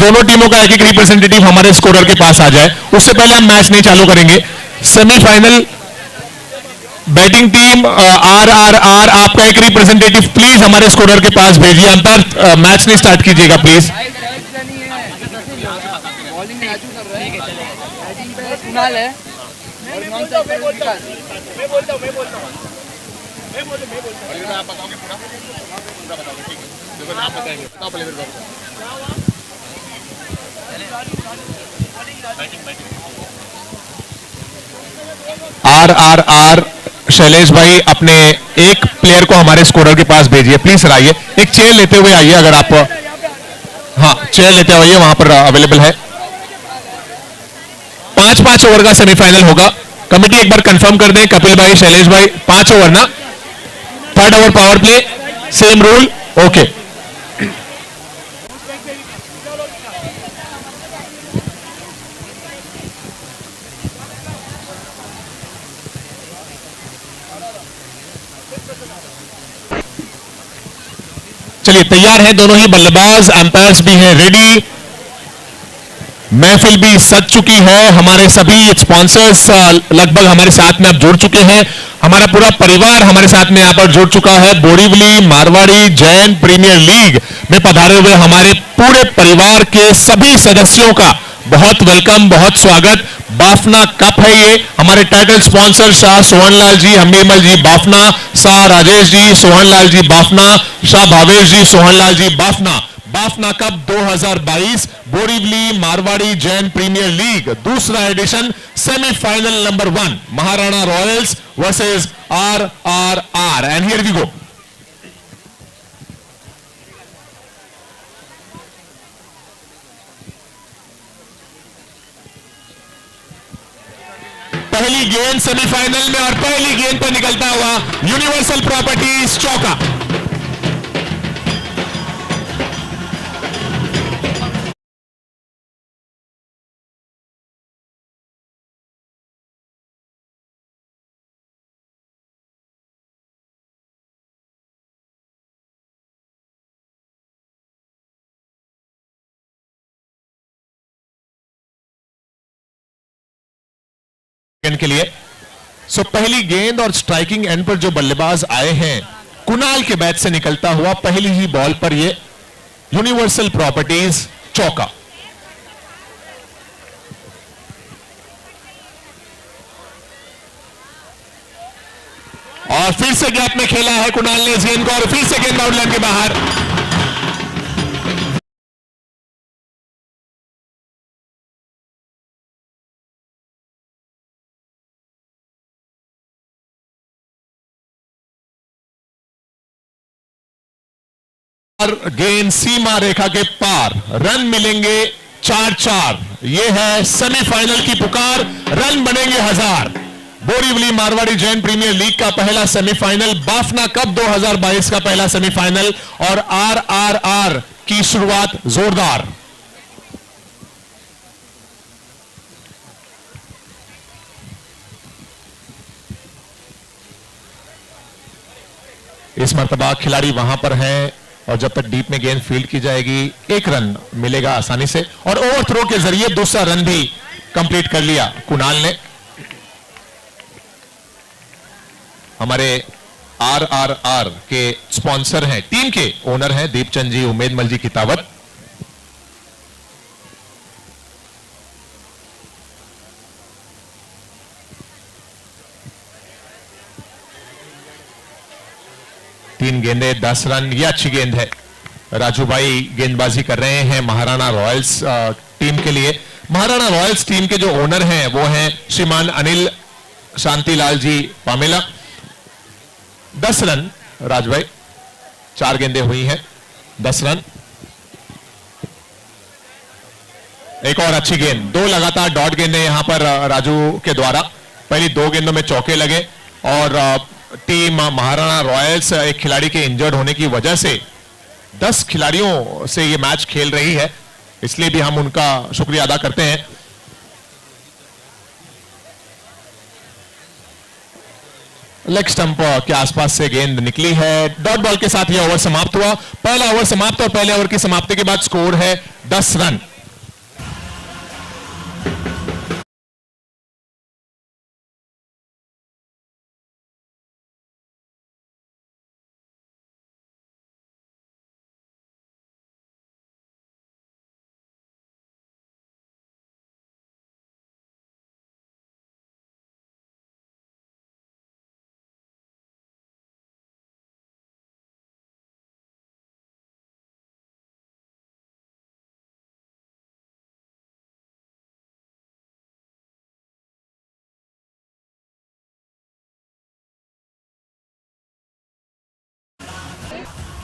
दोनों टीमों का एक एक रिप्रेजेंटेटिव हमारे स्कोरर के पास आ जाए। उससे पहले हम मैच नहीं चालू करेंगे। सेमीफाइनल बैटिंग टीम RRR, आपका एक रिप्रेजेंटेटिव प्लीज हमारे स्कोरर के पास भेजिए। अंतर मैच नहीं स्टार्ट कीजिएगा प्लीज। RRR शैलेश भाई अपने एक प्लेयर को हमारे स्कोरर के पास भेजिए प्लीज। सर आइए, एक चेयर लेते हुए आइए अगर आप, हाँ चेयर लेते हुए वहां पर अवेलेबल है। 5-5 ओवर का सेमीफाइनल होगा। कमेटी एक बार कंफर्म कर दें कपिल भाई, शैलेश भाई, 5 ओवर ना, 3rd over power play, same rule, okay. चलिए तैयार हैं दोनों ही बल्लेबाज, अंपायर्स भी हैं रेडी, महफिल भी सज चुकी है। हमारे सभी स्पॉन्सर्स लगभग हमारे साथ में अब जुड़ चुके हैं। हमारा पूरा परिवार हमारे साथ में यहां पर जुड़ चुका है। बोरीवली मारवाड़ी जैन प्रीमियर लीग में पधारे हुए हमारे पूरे परिवार के सभी सदस्यों का बहुत वेलकम, बहुत स्वागत। बाफना कप है ये। हमारे title sponsor Shah Sohanlal ji, Hamirmal ji Bafna, Shah Rajesh ji, Sohanlal ji Bafna, Shah Bhavesh ji, Sohanlal ji Bafna. Bafna cup 2022 Borivali Marwari Jain premier league दूसरा edition, semifinal number 1, Maharana royals versus RRR, and here we go. पहली गेंद सेमीफाइनल में और पहली गेंद पर निकलता हुआ यूनिवर्सल प्रॉपर्टीज चौका। के लिए पहली गेंद और स्ट्राइकिंग एंड पर जो बल्लेबाज आए हैं, कुणाल के बैट से निकलता हुआ पहली ही बॉल पर ये यूनिवर्सल प्रॉपर्टीज चौका। और फिर से गैप में खेला है कुणाल ने इस गेंद को, और फिर से गेंद आउटलाइन के बाहर। गेंद सीमा रेखा के पार, रन मिलेंगे 4-4। यह है सेमीफाइनल की पुकार, रन बनेंगे 1000। बोरीवली मारवाड़ी जैन प्रीमियर लीग का पहला सेमीफाइनल, बाफना कप 2022 का पहला सेमीफाइनल, और RRR की शुरुआत जोरदार। इस मर्तबा खिलाड़ी वहां पर हैं, और जब तक डीप में गेंद फील्ड की जाएगी 1 रन मिलेगा आसानी से। और ओवर थ्रो के जरिए दूसरा रन भी कंप्लीट कर लिया कुणाल ने। हमारे RRR के स्पॉन्सर हैं, टीम के ओनर हैं दीपचंद जी, उमेदमल जी कितावत। तीन गेंदे 10 रन, ये अच्छी गेंद है। राजू भाई गेंदबाजी कर रहे हैं महाराणा रॉयल्स टीम के लिए। महाराणा रॉयल्स टीम के जो ओनर हैं वो हैं श्रीमान अनिल शांतिलाल जी पामेला। 10 रन राज भाई, 4 गेंदें हुई हैं, 10 रन। एक और अच्छी गेंद, 2 लगातार डॉट गेंदें यहां पर राजू के द्वारा। पहली 2 गेंदों में चौके लगे, और टीम महाराणा रॉयल्स एक खिलाड़ी के इंजर्ड होने की वजह से 10 खिलाड़ियों से ये मैच खेल रही है, इसलिए भी हम उनका शुक्रिया अदा करते हैं। लेग स्टंप के आसपास से गेंद निकली है। डॉट बॉल के साथ यह ओवर समाप्त हुआ। पहला ओवर समाप्त, और पहले ओवर की समाप्ति के बाद स्कोर है 10 रन।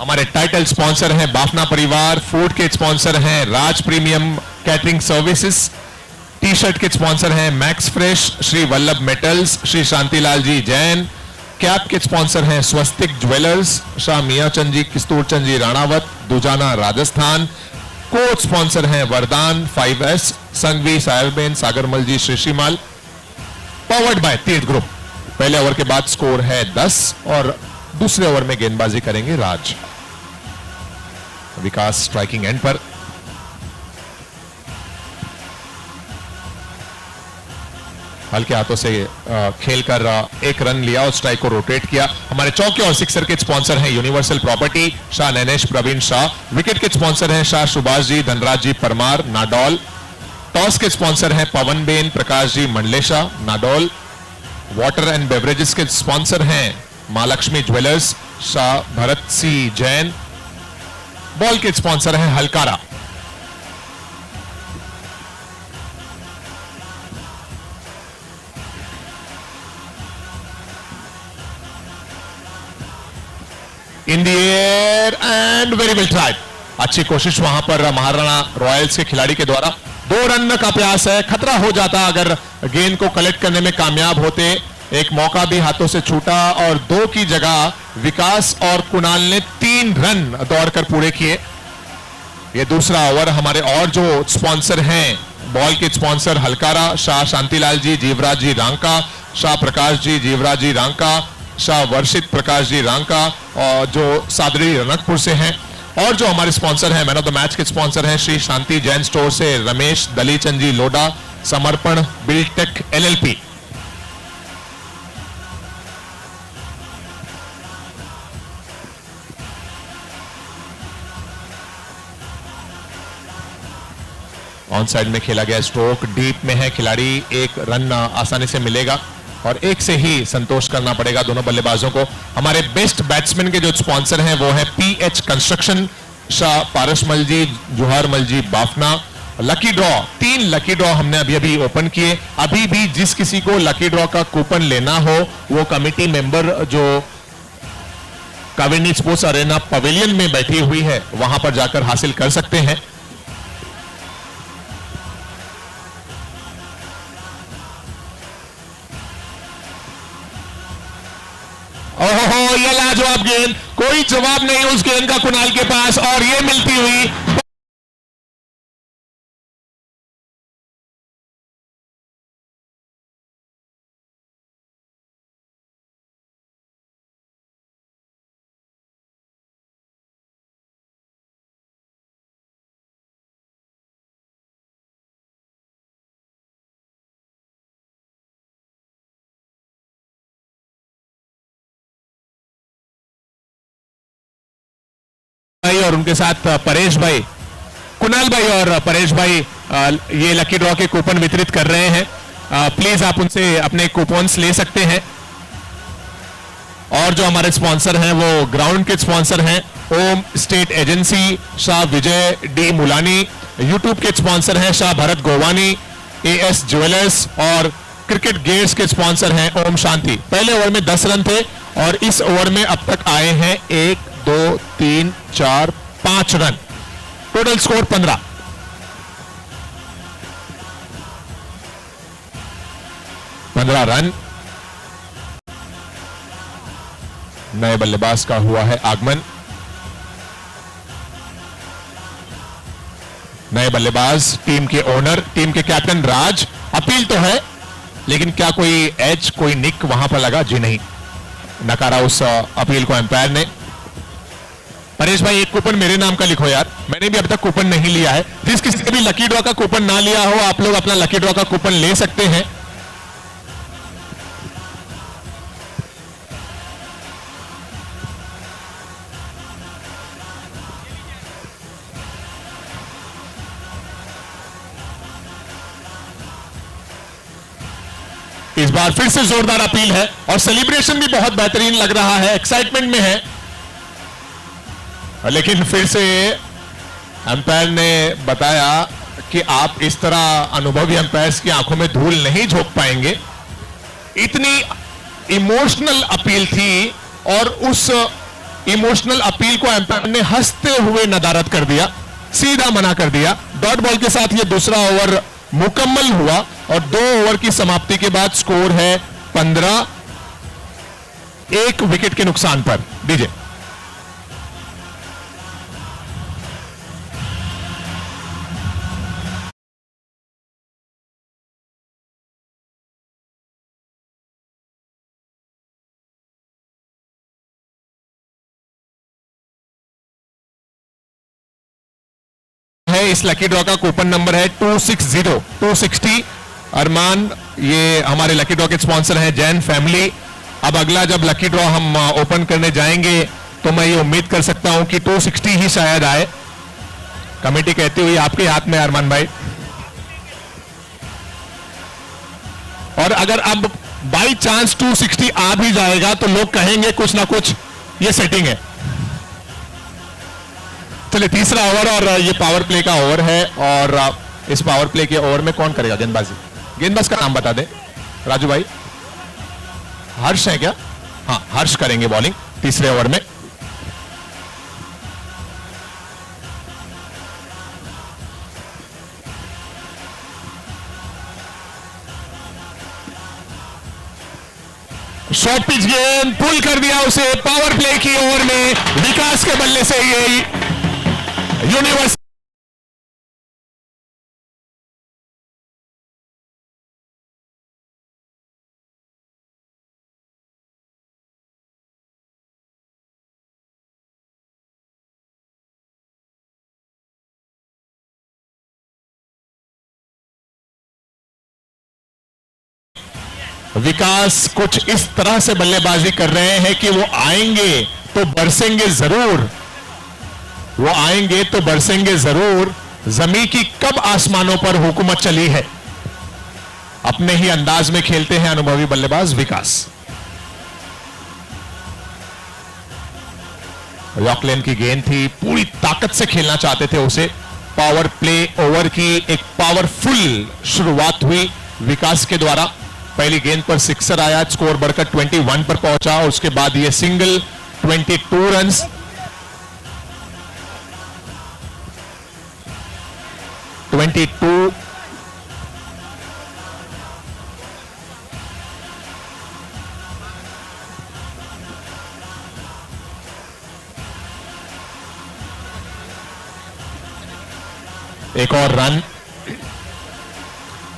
हमारे टाइटल स्पॉन्सर हैं बाफना परिवार, फूड के स्पॉन्सर हैं Raj premium catering services, T shirt के स्पॉन्सर हैं Max Fresh, Shri Vallabh metals, Shri Shantilal ji Jain, cap के स्पॉन्सर हैं Swastik jewellers, Shah Mian Chand ji, Kistur Chand ji Ranawat, Dujana Rajasthan, coach sponsor हैं Vardaan 5S, Sanghvi Sayarben, Sagarmal ji, Shrishrimal, powered by Tirth group. पहले ओवर के बाद स्कोर है 10 और दूसरे ओवर में गेंदबाजी करेंगे राज। विकास स्ट्राइकिंग एंड पर, हल्के हाथों से खेलकर एक रन लिया और स्ट्राइक को रोटेट किया। हमारे चौके और सिक्सर के स्पॉन्सर हैं universal property, Shah Nainesh Pravin Shah, wicket के स्पॉन्सर हैं शाह सुभाष जी, धनराज जी परमार, नाडौल, टॉस के स्पॉन्सर हैं Pawan ben, Prakash ji Mandlesha, Nadol, water and beverages के स्पॉन्सर हैं Mahalakshmi jewellers, Shah Bharat C Jain, ball के स्पॉन्सर हैं Halkara. In the air and very well tried. अच्छी कोशिश वहां पर महाराणा रॉयल्स के खिलाड़ी के द्वारा। 2 रन का प्रयास है, खतरा हो जाता अगर गेंद को कलेक्ट करने में कामयाब होते। एक मौका भी हाथों से छूटा और 2 की जगह विकास और कुणाल ने 3 रन दौड़कर पूरे किए। ये दूसरा ओवर। हमारे और जो स्पॉन्सर हैं, बॉल के स्पॉन्सर हलकारा, शाह शांतिलाल जी, जीवराज जी रांका, शाह प्रकाश जी, जीवराज जी रांका, शाह वर्षित प्रकाश जी रांका, और जो सादरी रनकपुर से हैं। और जो हमारे स्पॉन्सर हैं, मैन ऑफ द मैच के स्पॉन्सर हैं श्री शांति जैन स्टोर से रमेश दलीचंद जी लोडा, समर्पण बिल्टेक LLP। ऑन साइड में खेला गया स्ट्रोक डीप में है, खिलाड़ी एक रन आसानी से मिलेगा और एक से ही संतोष करना पड़ेगा दोनों बल्लेबाजों को। हमारे बेस्ट बैट्समैन के जो स्पॉन्सर हैं वो है PH construction, Shah Parasmal ji, Juharmal ji Bafna. Lucky draw, 3 lucky draw हमने अभी ओपन किए। अभी भी जिस किसी को लकी ड्रॉ का कूपन लेना हो वो कमिटी मेंबर जो कावेरी स्पोर्ट्स अरेना पवेलियन में बैठी हुई है वहां पर जाकर हासिल कर सकते हैं। ओहो, ये लाजवाब गेंद, कोई जवाब नहीं उस गेंद का कुणाल के पास और ये मिलती हुई और उनके साथ परेश भाई, कुणाल भाई और परेश भाई ये लकी ड्रॉ के कूपन वितरित कर रहे हैं। प्लीज आप उनसे अपने कूपन्स ले सकते हैं। और जो हमारे स्पॉन्सर हैं वो ग्राउंड के स्पॉन्सर हैं ओम स्टेट एजेंसी, शाह विजय डी मुलानी, यूट्यूब के स्पॉन्सर हैं शाह भरत गोवानी, AS ज्वेलर्स और क्रिकेट गेट्स के स्पॉन्सर हैं ओम शांति। पहले ओवर में 10 रन थे और इस ओवर में अब तक आए हैं 1 2 3 4 5 रन, टोटल स्कोर 15। रन। नए बल्लेबाज का हुआ है आगमन। नए बल्लेबाज टीम के ओनर, टीम के कैप्टन राज। अपील तो है लेकिन क्या कोई एज, कोई निक वहां पर लगा? जी नहीं, नकारा उस अपील को एम्पायर ने। परेश भाई एक कूपन मेरे नाम का लिखो यार, मैंने भी अब तक कूपन नहीं लिया है। जिस किसी ने भी लकी ड्रॉ का कूपन ना लिया हो आप लोग अपना लकी ड्रॉ का कूपन ले सकते हैं। इस बार फिर से जोरदार अपील है और सेलिब्रेशन भी बहुत बेहतरीन लग रहा है, एक्साइटमेंट में है। लेकिन फिर से अंपायर ने बताया कि आप इस तरह अनुभवी अंपायर्स की आंखों में धूल नहीं झोंक पाएंगे। इतनी इमोशनल अपील थी और उस इमोशनल अपील को एम्पायर ने हंसते हुए नदारद कर दिया, सीधा मना कर दिया। डॉट बॉल के साथ ये दूसरा ओवर मुकम्मल हुआ और 2 ओवर की समाप्ति के बाद स्कोर है 15, 1 विकेट के नुकसान पर। डीजे है, इस लकी ड्रॉ का कूपन नंबर है 260 अरमान, ये हमारे लकी ड्रॉ के स्पॉन्सर हैं जैन फैमिली। अब अगला जब लकी ड्रॉ हम ओपन करने जाएंगे तो मैं ये उम्मीद कर सकता हूं कि 260 ही शायद आए। कमेटी कहती हुई आपके हाथ में अरमान भाई। और अगर अब बाई चांस 260 आ भी जाएगा तो लोग कहेंगे कुछ ना कुछ ये सेटिंग है। चलिए तीसरा ओवर और ये पावर प्ले का ओवर है और इस पावर प्ले के ओवर में कौन करेगा गेंदबाजी? गेंदबाज का नाम बता दें राजू भाई। हर्ष है क्या? हाँ, हर्ष करेंगे बॉलिंग तीसरे ओवर में। शॉर्ट पिच गेंद पुल कर दिया उसे पावर प्ले की ओवर में। विकास के बल्ले से ये यूनिवर्स विकास कुछ इस तरह से बल्लेबाजी कर रहे हैं कि वो आएंगे तो बरसेंगे जरूर, वो आएंगे तो बरसेंगे जरूर। जमी की कब आसमानों पर हुकूमत चली है, अपने ही अंदाज में खेलते हैं अनुभवी बल्लेबाज विकास। यॉर्कलैंड की गेंद थी, पूरी ताकत से खेलना चाहते थे उसे। पावर प्ले ओवर की एक पावरफुल शुरुआत हुई विकास के द्वारा। पहली गेंद पर सिक्सर आया, स्कोर बढ़कर 21 पर पहुंचा और उसके बाद यह सिंगल 22 रन्स। एक और रन,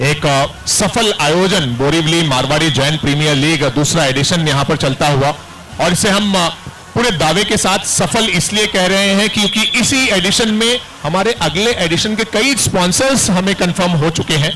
एक सफल आयोजन बोरीवली मारवाड़ी जैन प्रीमियर लीग दूसरा एडिशन यहां पर चलता हुआ। और इसे हम पूरे दावे के साथ सफल इसलिए कह रहे हैं क्योंकि इसी एडिशन में हमारे अगले एडिशन के कई स्पॉन्सर्स हमें कंफर्म हो चुके हैं।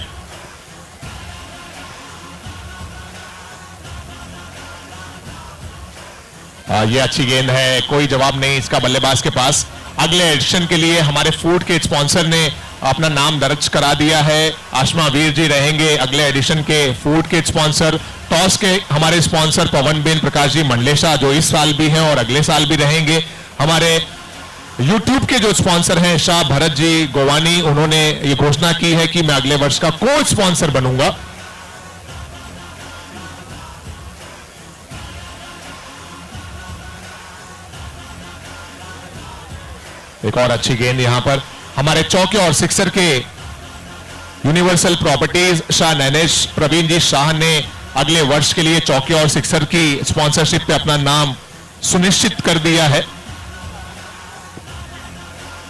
ये अच्छी गेंद है, कोई जवाब नहीं इसका बल्लेबाज के पास। अगले एडिशन के लिए हमारे फूड के स्पॉन्सर ने अपना नाम दर्ज करा दिया है। आशमा वीर जी रहेंगे अगले एडिशन के फूड के स्पॉन्सर। टॉस के हमारे स्पॉन्सर पवन बेन प्रकाश जी मंडलेशा जो इस साल भी हैं और अगले साल भी रहेंगे। हमारे यूट्यूब के जो स्पॉन्सर हैं शाह भरत जी गोवानी, उन्होंने ये घोषणा की है कि मैं अगले वर्ष का कोच स्पॉन्सर बनूंगा। एक और अच्छी गेंद यहां पर हमारे चौके और सिक्सर के यूनिवर्सल प्रॉपर्टीज शाह नैनेश प्रवीण जी शाह ने अगले वर्ष के लिए चौके और सिक्सर की स्पॉन्सरशिप पे अपना नाम सुनिश्चित कर दिया है।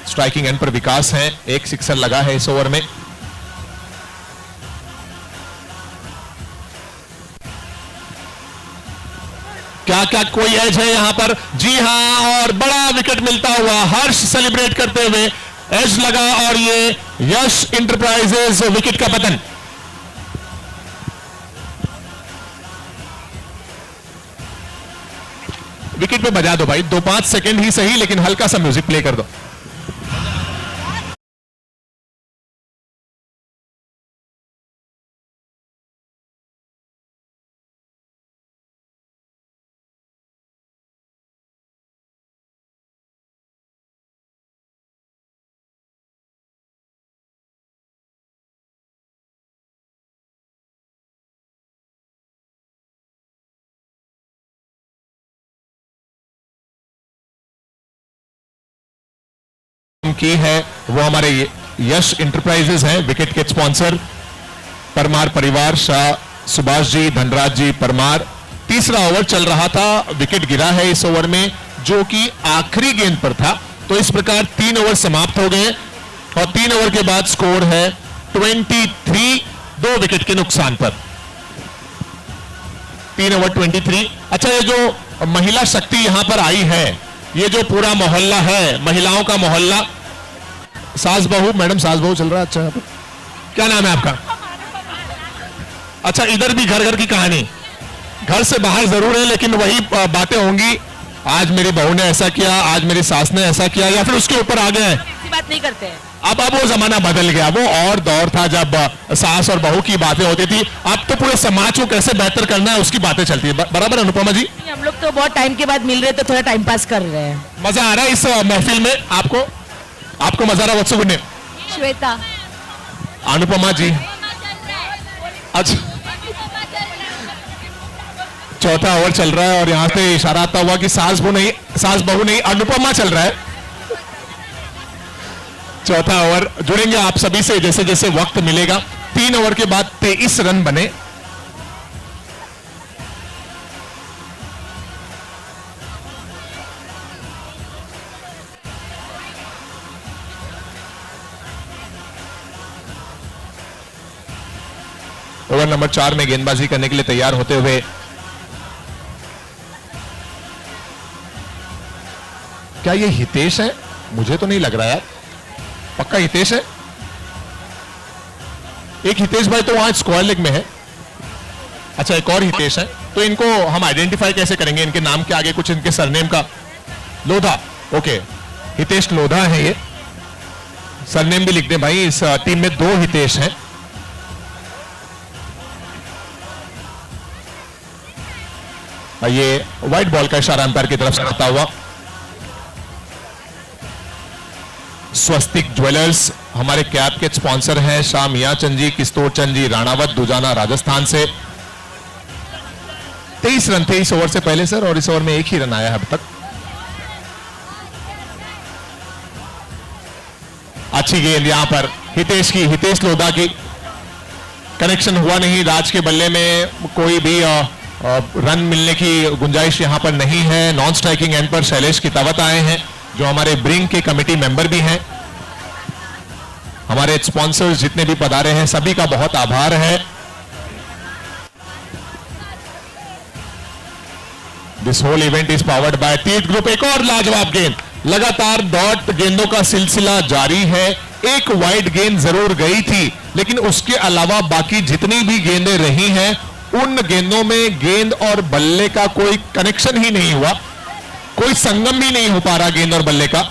स्ट्राइकिंग एंड पर विकास है, एक सिक्सर लगा है इस ओवर में। क्या क्या कोई एज है यहां पर? जी हां, और बड़ा विकेट मिलता हुआ हर्ष सेलिब्रेट करते हुए एज लगा और ये यश इंटरप्राइजेज विकेट का पतन। विकेट पे बजा दो भाई, 2-5 सेकंड ही सही लेकिन हल्का सा म्यूजिक प्ले कर दो। बैटिंग की है वो हमारे यश इंटरप्राइजेज हैं, विकेट के स्पॉन्सर परमार परिवार, शाह सुभाष जी, धनराज जी परमार। तीसरा ओवर चल रहा था, विकेट गिरा है इस ओवर में जो कि आखिरी गेंद पर था। तो इस प्रकार 3 ओवर समाप्त हो गए और 3 ओवर के बाद स्कोर है 23, 2 विकेट के नुकसान पर। 3 ओवर 23। अच्छा, ये जो महिला शक्ति यहां पर आई है, ये जो पूरा मोहल्ला है, महिलाओं का मोहल्ला, सास बहू, मैडम सास बहू चल रहा है। अच्छा, क्या नाम है आपका? अच्छा, इधर भी घर घर की कहानी, घर से बाहर जरूर है लेकिन वही बातें होंगी। आज मेरी बहू ने ऐसा किया, आज मेरी सास ने ऐसा किया, या फिर उसके ऊपर आ गए, बात नहीं करते हैं। अब वो जमाना बदल गया। वो और दौर था जब सास और बहू की बातें होती थी। अब तो पूरे समाज को कैसे बेहतर करना है उसकी बातें चलती है। बराबर अनुपमा जी? हम लोग तो बहुत टाइम के बाद मिल रहे तो थोड़ा टाइम पास कर रहे हैं। मजा आ रहा है इस महफिल में? आपको मजा आ रहा? वत्सु गुन्ने, श्वेता, अनुपमा जी, अच्छा, चौथा ओवर चल रहा है और यहां से इशारा आता हुआ कि सास बहू नहीं अनुपमा चल रहा है। चौथा ओवर जुड़ेंगे आप सभी से जैसे जैसे वक्त मिलेगा। 3 ओवर के बाद 23 रन बने। ओवर नंबर 4 में गेंदबाजी करने के लिए तैयार होते हुए क्या ये हितेश है? मुझे तो नहीं लग रहा यार, पक्का हितेश है। एक हितेश भाई तो वहां स्क्वायर लेग में है। अच्छा, एक और हितेश है। तो इनको हम आइडेंटिफाई कैसे करेंगे? इनके नाम के आगे कुछ इनके सरनेम का, लोधा, ओके, हितेश लोधा है ये। सरनेम भी लिख दें भाई, इस टीम में 2 हितेश हैं। ये व्हाइट बॉल का इशारा अंपायर की तरफ से आता हुआ। स्वस्तिक ज्वेलर्स हमारे कैप के स्पॉन्सर हैं, शाह मियाचंद जी, किस्तौर चंद जी, राणावत, दुजाना राजस्थान से। 23 रन थे इस ओवर से पहले सर, और इस ओवर में 1 ही रन आया है अब तक। अच्छी गेंद यहां पर हितेश लोधा की, कनेक्शन हुआ नहीं। राज के बल्ले में कोई भी रन मिलने की गुंजाइश यहां पर नहीं है। नॉन स्ट्राइकिंग एंड पर शैलेश कितावत आए हैं जो हमारे ब्रिंग के कमेटी मेंबर भी हैं। हमारे स्पॉन्सर्स जितने भी पधारे हैं सभी का बहुत आभार है। This whole event is powered by Tirth group. एक और लाजवाब गेंद, लगातार डॉट गेंदों का सिलसिला जारी है। एक वाइड गेंद जरूर गई थी लेकिन उसके अलावा बाकी जितनी भी गेंदें रही हैं उन गेंदों में गेंद और बल्ले का कोई कनेक्शन ही नहीं हुआ, कोई संगम भी नहीं हो पा रहा गेंद और बल्ले का।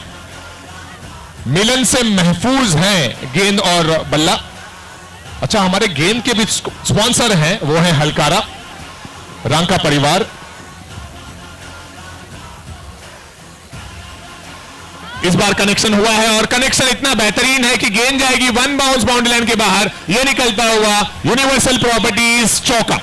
मिलन से महफूज हैं गेंद और बल्ला। अच्छा, हमारे गेंद के भी स्पॉन्सर हैं, वो है हलकारा, रांका परिवार। इस बार कनेक्शन हुआ है और कनेक्शन इतना बेहतरीन है कि गेंद जाएगी 1 बाउंस बाउंड्री लाइन के बाहर। यह निकलता हुआ यूनिवर्सल प्रॉपर्टीज चौका।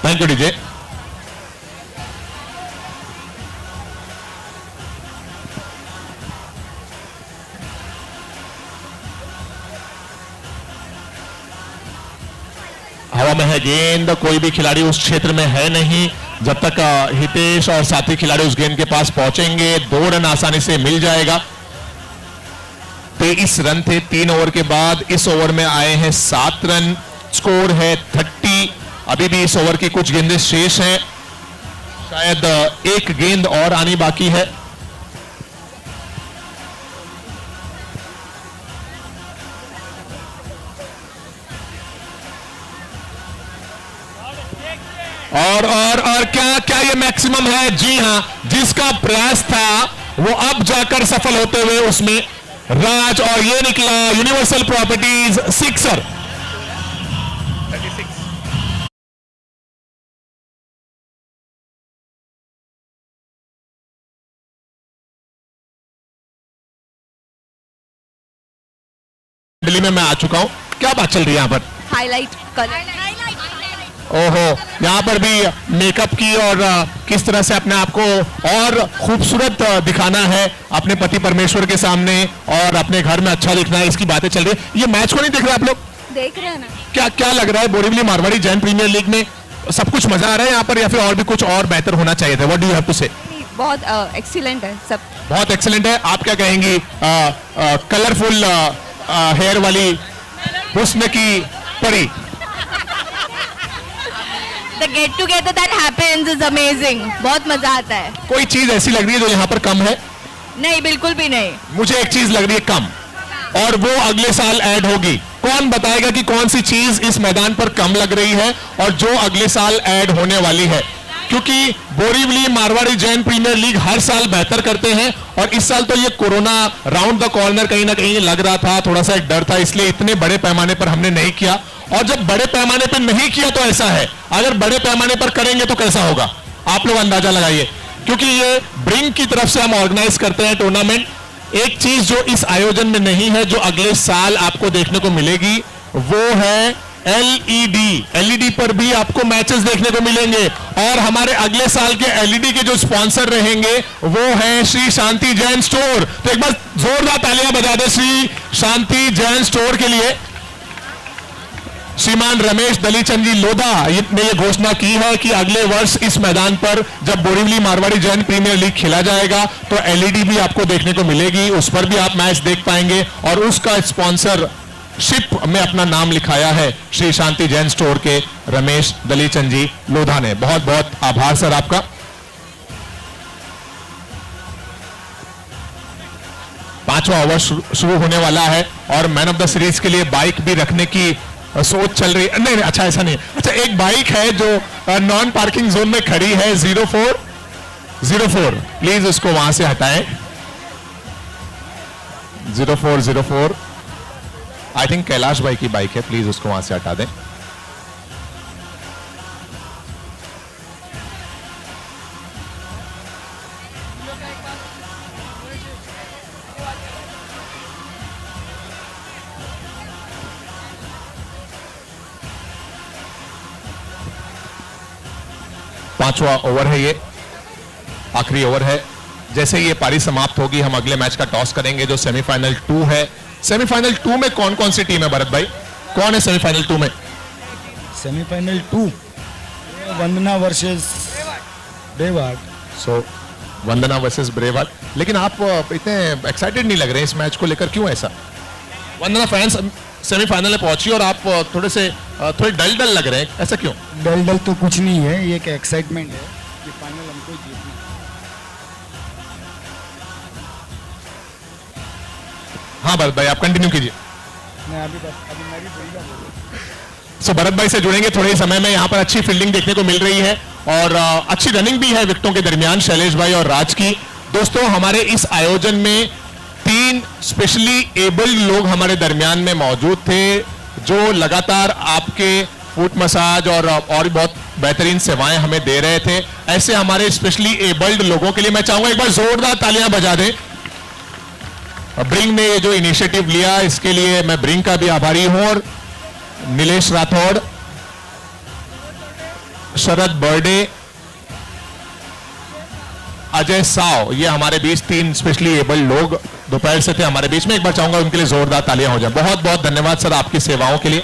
Thank you DJ. हवा में है गेंद, कोई भी खिलाड़ी उस क्षेत्र में है नहीं। जब तक हितेश और साथी खिलाड़ी उस गेंद के पास पहुंचेंगे 2 रन आसानी से मिल जाएगा। 23 रन थे 3 ओवर के बाद। इस ओवर में आए हैं 7 रन, स्कोर है 30। अभी भी इस ओवर की कुछ गेंदें शेष हैं, शायद एक गेंद और आनी बाकी है। और क्या ये मैक्सिमम है? जी हां, जिसका प्रयास था वो अब जाकर सफल होते हुए उसमें राज, और ये निकला यूनिवर्सल प्रॉपर्टीज 6 दिल्ली में मैं आ चुका हूँ। क्या बात चल रही है यहाँ पर? Highlight colour. ओहो, यहाँ पर भी मेकअप की और किस तरह से अपने आप को और खूबसूरत दिखाना है अपने पति परमेश्वर के सामने और अपने घर में अच्छा दिखना है, इसकी बातें चल रही है। ये मैच को नहीं देख रहे आप लोग? देख रहे हैं ना। क्या क्या लग रहा है बोरीवली मारवाड़ी जैन प्रीमियर लीग में? सब कुछ मजा आ रहा है यहाँ पर या फिर और भी कुछ और बेहतर होना चाहिए था? What do you have to say? बहुत एक्सीलेंट है सब। बहुत एक्सीलेंट है। आप क्या कहेंगी? कलरफुल हेयर वाली हुस्न की परी। The get together that happens is amazing. बहुत मजा आता है। कोई चीज ऐसी लग रही है जो यहाँ पर कम है? नहीं, बिल्कुल भी नहीं। मुझे एक चीज लग रही है कम, और वो अगले साल ऐड होगी। कौन बताएगा कि कौन सी चीज इस मैदान पर कम लग रही है और जो अगले साल ऐड होने वाली है? क्योंकि बोरीवली मारवाड़ी जैन प्रीमियर लीग हर साल बेहतर करते हैं और इस साल तो ये कोरोना राउंड द कॉर्नर कहीं ना कहीं लग रहा था, थोड़ा सा एक डर था, इसलिए इतने बड़े पैमाने पर हमने नहीं किया। और जब बड़े पैमाने पर नहीं किया तो ऐसा है, अगर बड़े पैमाने पर करेंगे तो कैसा होगा आप लोग अंदाजा लगाइए। क्योंकि ये ब्रिंग की तरफ से हम ऑर्गेनाइज करते हैं टूर्नामेंट। एक चीज जो इस आयोजन में नहीं है, जो अगले साल आपको देखने को मिलेगी, वो है एलईडी। एलईडी पर भी आपको मैचेस देखने को मिलेंगे और हमारे अगले साल के एलईडी के जो स्पॉन्सर रहेंगे वो है श्री शांति जैन स्टोर। तो एक बार जोरदार तालियां बजा दे श्री शांति जैन स्टोर के लिए। श्रीमान रमेश दलीचंद जी लोधा ने ये घोषणा की है कि अगले वर्ष इस मैदान पर जब बोरीवली मारवाड़ी जैन प्रीमियर लीग खेला जाएगा तो एलईडी भी आपको देखने को मिलेगी, उस पर भी आप मैच देख पाएंगे और उसका स्पॉन्सर शिप में अपना नाम लिखाया है श्री शांति जैन स्टोर के रमेश दलीचंद जी लोधा ने। बहुत बहुत आभार सर आपका। पांचवा ओवर शुरू होने वाला है और मैन ऑफ द सीरीज के लिए बाइक भी रखने की सोच चल रही है। नहीं, अच्छा ऐसा नहीं। अच्छा, एक बाइक है जो नॉन पार्किंग जोन में खड़ी है, 0404, प्लीज उसको वहां से हटाएं। 0404 आई थिंक कैलाश भाई की बाइक है, प्लीज उसको वहां से हटा दें। पांचवा ओवर है, ये आखिरी ओवर है। जैसे ये पारी समाप्त होगी हम अगले मैच का टॉस करेंगे जो सेमीफाइनल 2 है। सेमीफाइनल 2 में कौन कौन सी टीम है भरत भाई? कौन है सेमीफाइनल 2 में? सेमीफाइनल 2 वंदना वर्सेस ब्रेवहार्ट। सो वंदना वर्सेस ब्रेवहार्ट। लेकिन आप इतने एक्साइटेड नहीं लग रहे हैं इस मैच को लेकर, क्यों ऐसा? वंदना फैंस सेमीफाइनल में पहुंची और आप थोड़े डल लग रहे हैं, ऐसा क्यों? डल तो कुछ नहीं है, ये एक एक्साइटमेंट है कि फाइनल हमको जीतना है। हाँ भरत भाई, आप कंटिन्यू कीजिए। मैं भी बोलूंगा। सो भरत भाई से जुड़ेंगे थोड़े ही समय में। यहाँ पर अच्छी फील्डिंग देखने को मिल रही है और अच्छी रनिंग भी है विकेटों के दरमियान शैलेश भाई और राज की। दोस्तों, हमारे इस आयोजन में 3 स्पेशली एबल्ड लोग हमारे दरमियान में मौजूद थे जो लगातार आपके फुट मसाज और बहुत बेहतरीन सेवाएं हमें दे रहे थे। ऐसे हमारे स्पेशली एबल्ड लोगों के लिए मैं चाहूंगा एक बार जोरदार तालियां बजा दें। ब्रिंग ने ये जो इनिशिएटिव लिया इसके लिए मैं ब्रिंग का भी आभारी हूं। और नीलेश राठौड़, शरद बर्डे, अजय साव, ये हमारे बीच 3 स्पेशली एबल्ड लोग दोपहर से थे हमारे बीच में। एक बार चाहूंगा उनके लिए जोरदार तालियां हो जाए। बहुत बहुत धन्यवाद सर आपकी सेवाओं के लिए।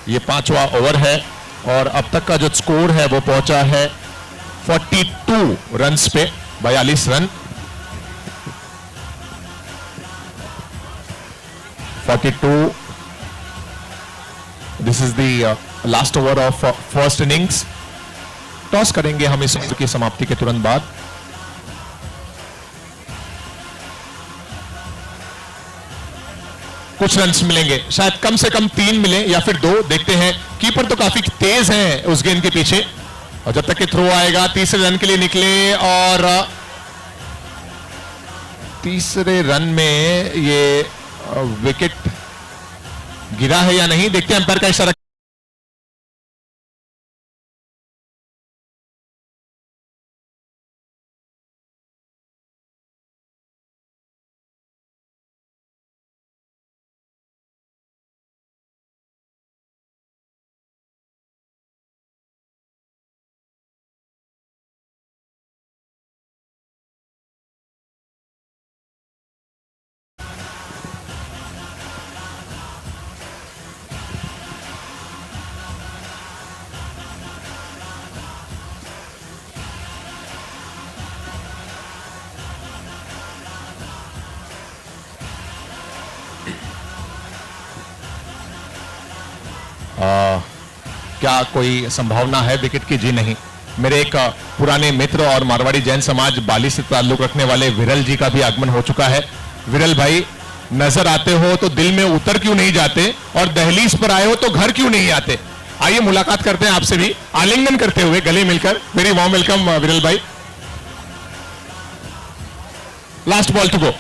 ये 5वां ओवर है और अब तक का जो स्कोर है वो पहुंचा है 42 रन्स पे, 42 run. 42। This is the last over of first innings. Toss करेंगे हम इस ओवर की समाप्ति के तुरंत बाद। कुछ रन्स मिलेंगे, शायद कम से कम 3 मिले या फिर 2, देखते हैं। कीपर तो काफी तेज हैं उस गेंद के पीछे और जब तक कि थ्रो आएगा तीसरे रन के लिए निकले और तीसरे रन में ये विकेट गिरा है या नहीं, देखते हैं अंपायर का इशारा। क्या कोई संभावना है विकेट की? जी नहीं। मेरे एक पुराने मित्र और मारवाड़ी जैन समाज बाली से ताल्लुक रखने वाले विरल जी का भी आगमन हो चुका है। विरल भाई, नजर आते हो तो दिल में उतर क्यों नहीं जाते, और दहलीज पर आए हो तो घर क्यों नहीं आते? आइए मुलाकात करते हैं आपसे भी, आलिंगन करते हुए गले मिलकर। वेरी वार्म वेलकम विरल भाई। Last ball to go.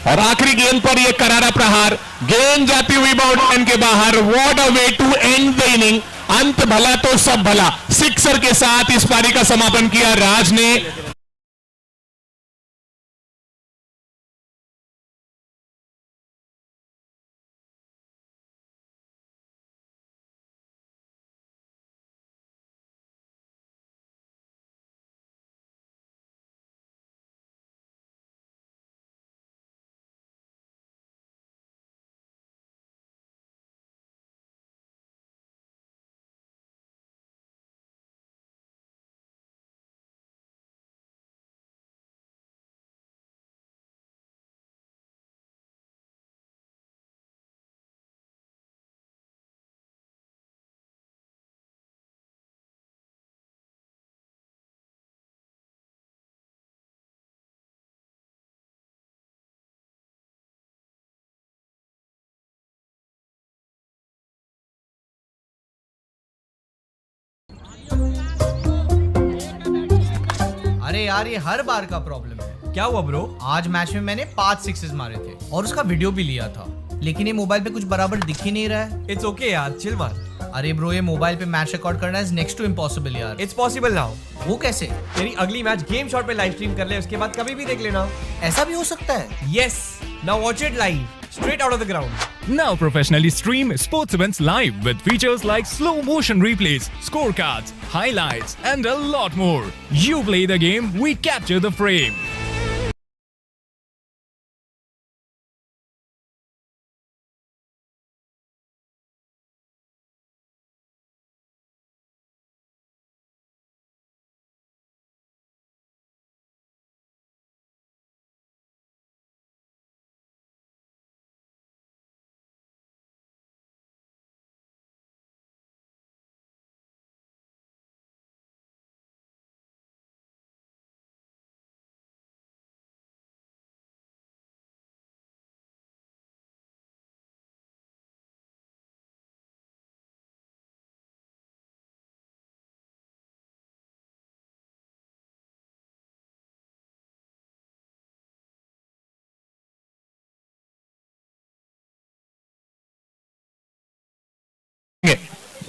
और आखिरी गेंद पर यह करारा प्रहार, गेंद जाती हुई बाउंड्री के बाहर। What a way to end the inning. अंत भला तो सब भला, सिक्सर के साथ इस पारी का समापन किया राज ने। अरे यार, ये हर बार का प्रॉब्लम है। क्या हुआ ब्रो? आज मैच में मैंने 5 सिक्सेस मारे थे और उसका वीडियो भी लिया था, लेकिन ये मोबाइल पे कुछ बराबर दिख ही नहीं रहा है। इट्स ओके यार, चिल मार। अरे ब्रो, ये मोबाइल पे मैच रिकॉर्ड करना इज नेक्स्ट टू इम्पॉसिबल यार। It's possible now. वो कैसे? तेरी अगली मैच गेम शॉट पे लाइव स्ट्रीम कर ले, उसके बाद कभी भी देख लेना। ऐसा भी हो सकता है? Yes, now watch it live, straight out of the ground. Now professionally stream sports events live with features like slow motion replays, scorecards, highlights, and a lot more. You play the game, we capture the frame.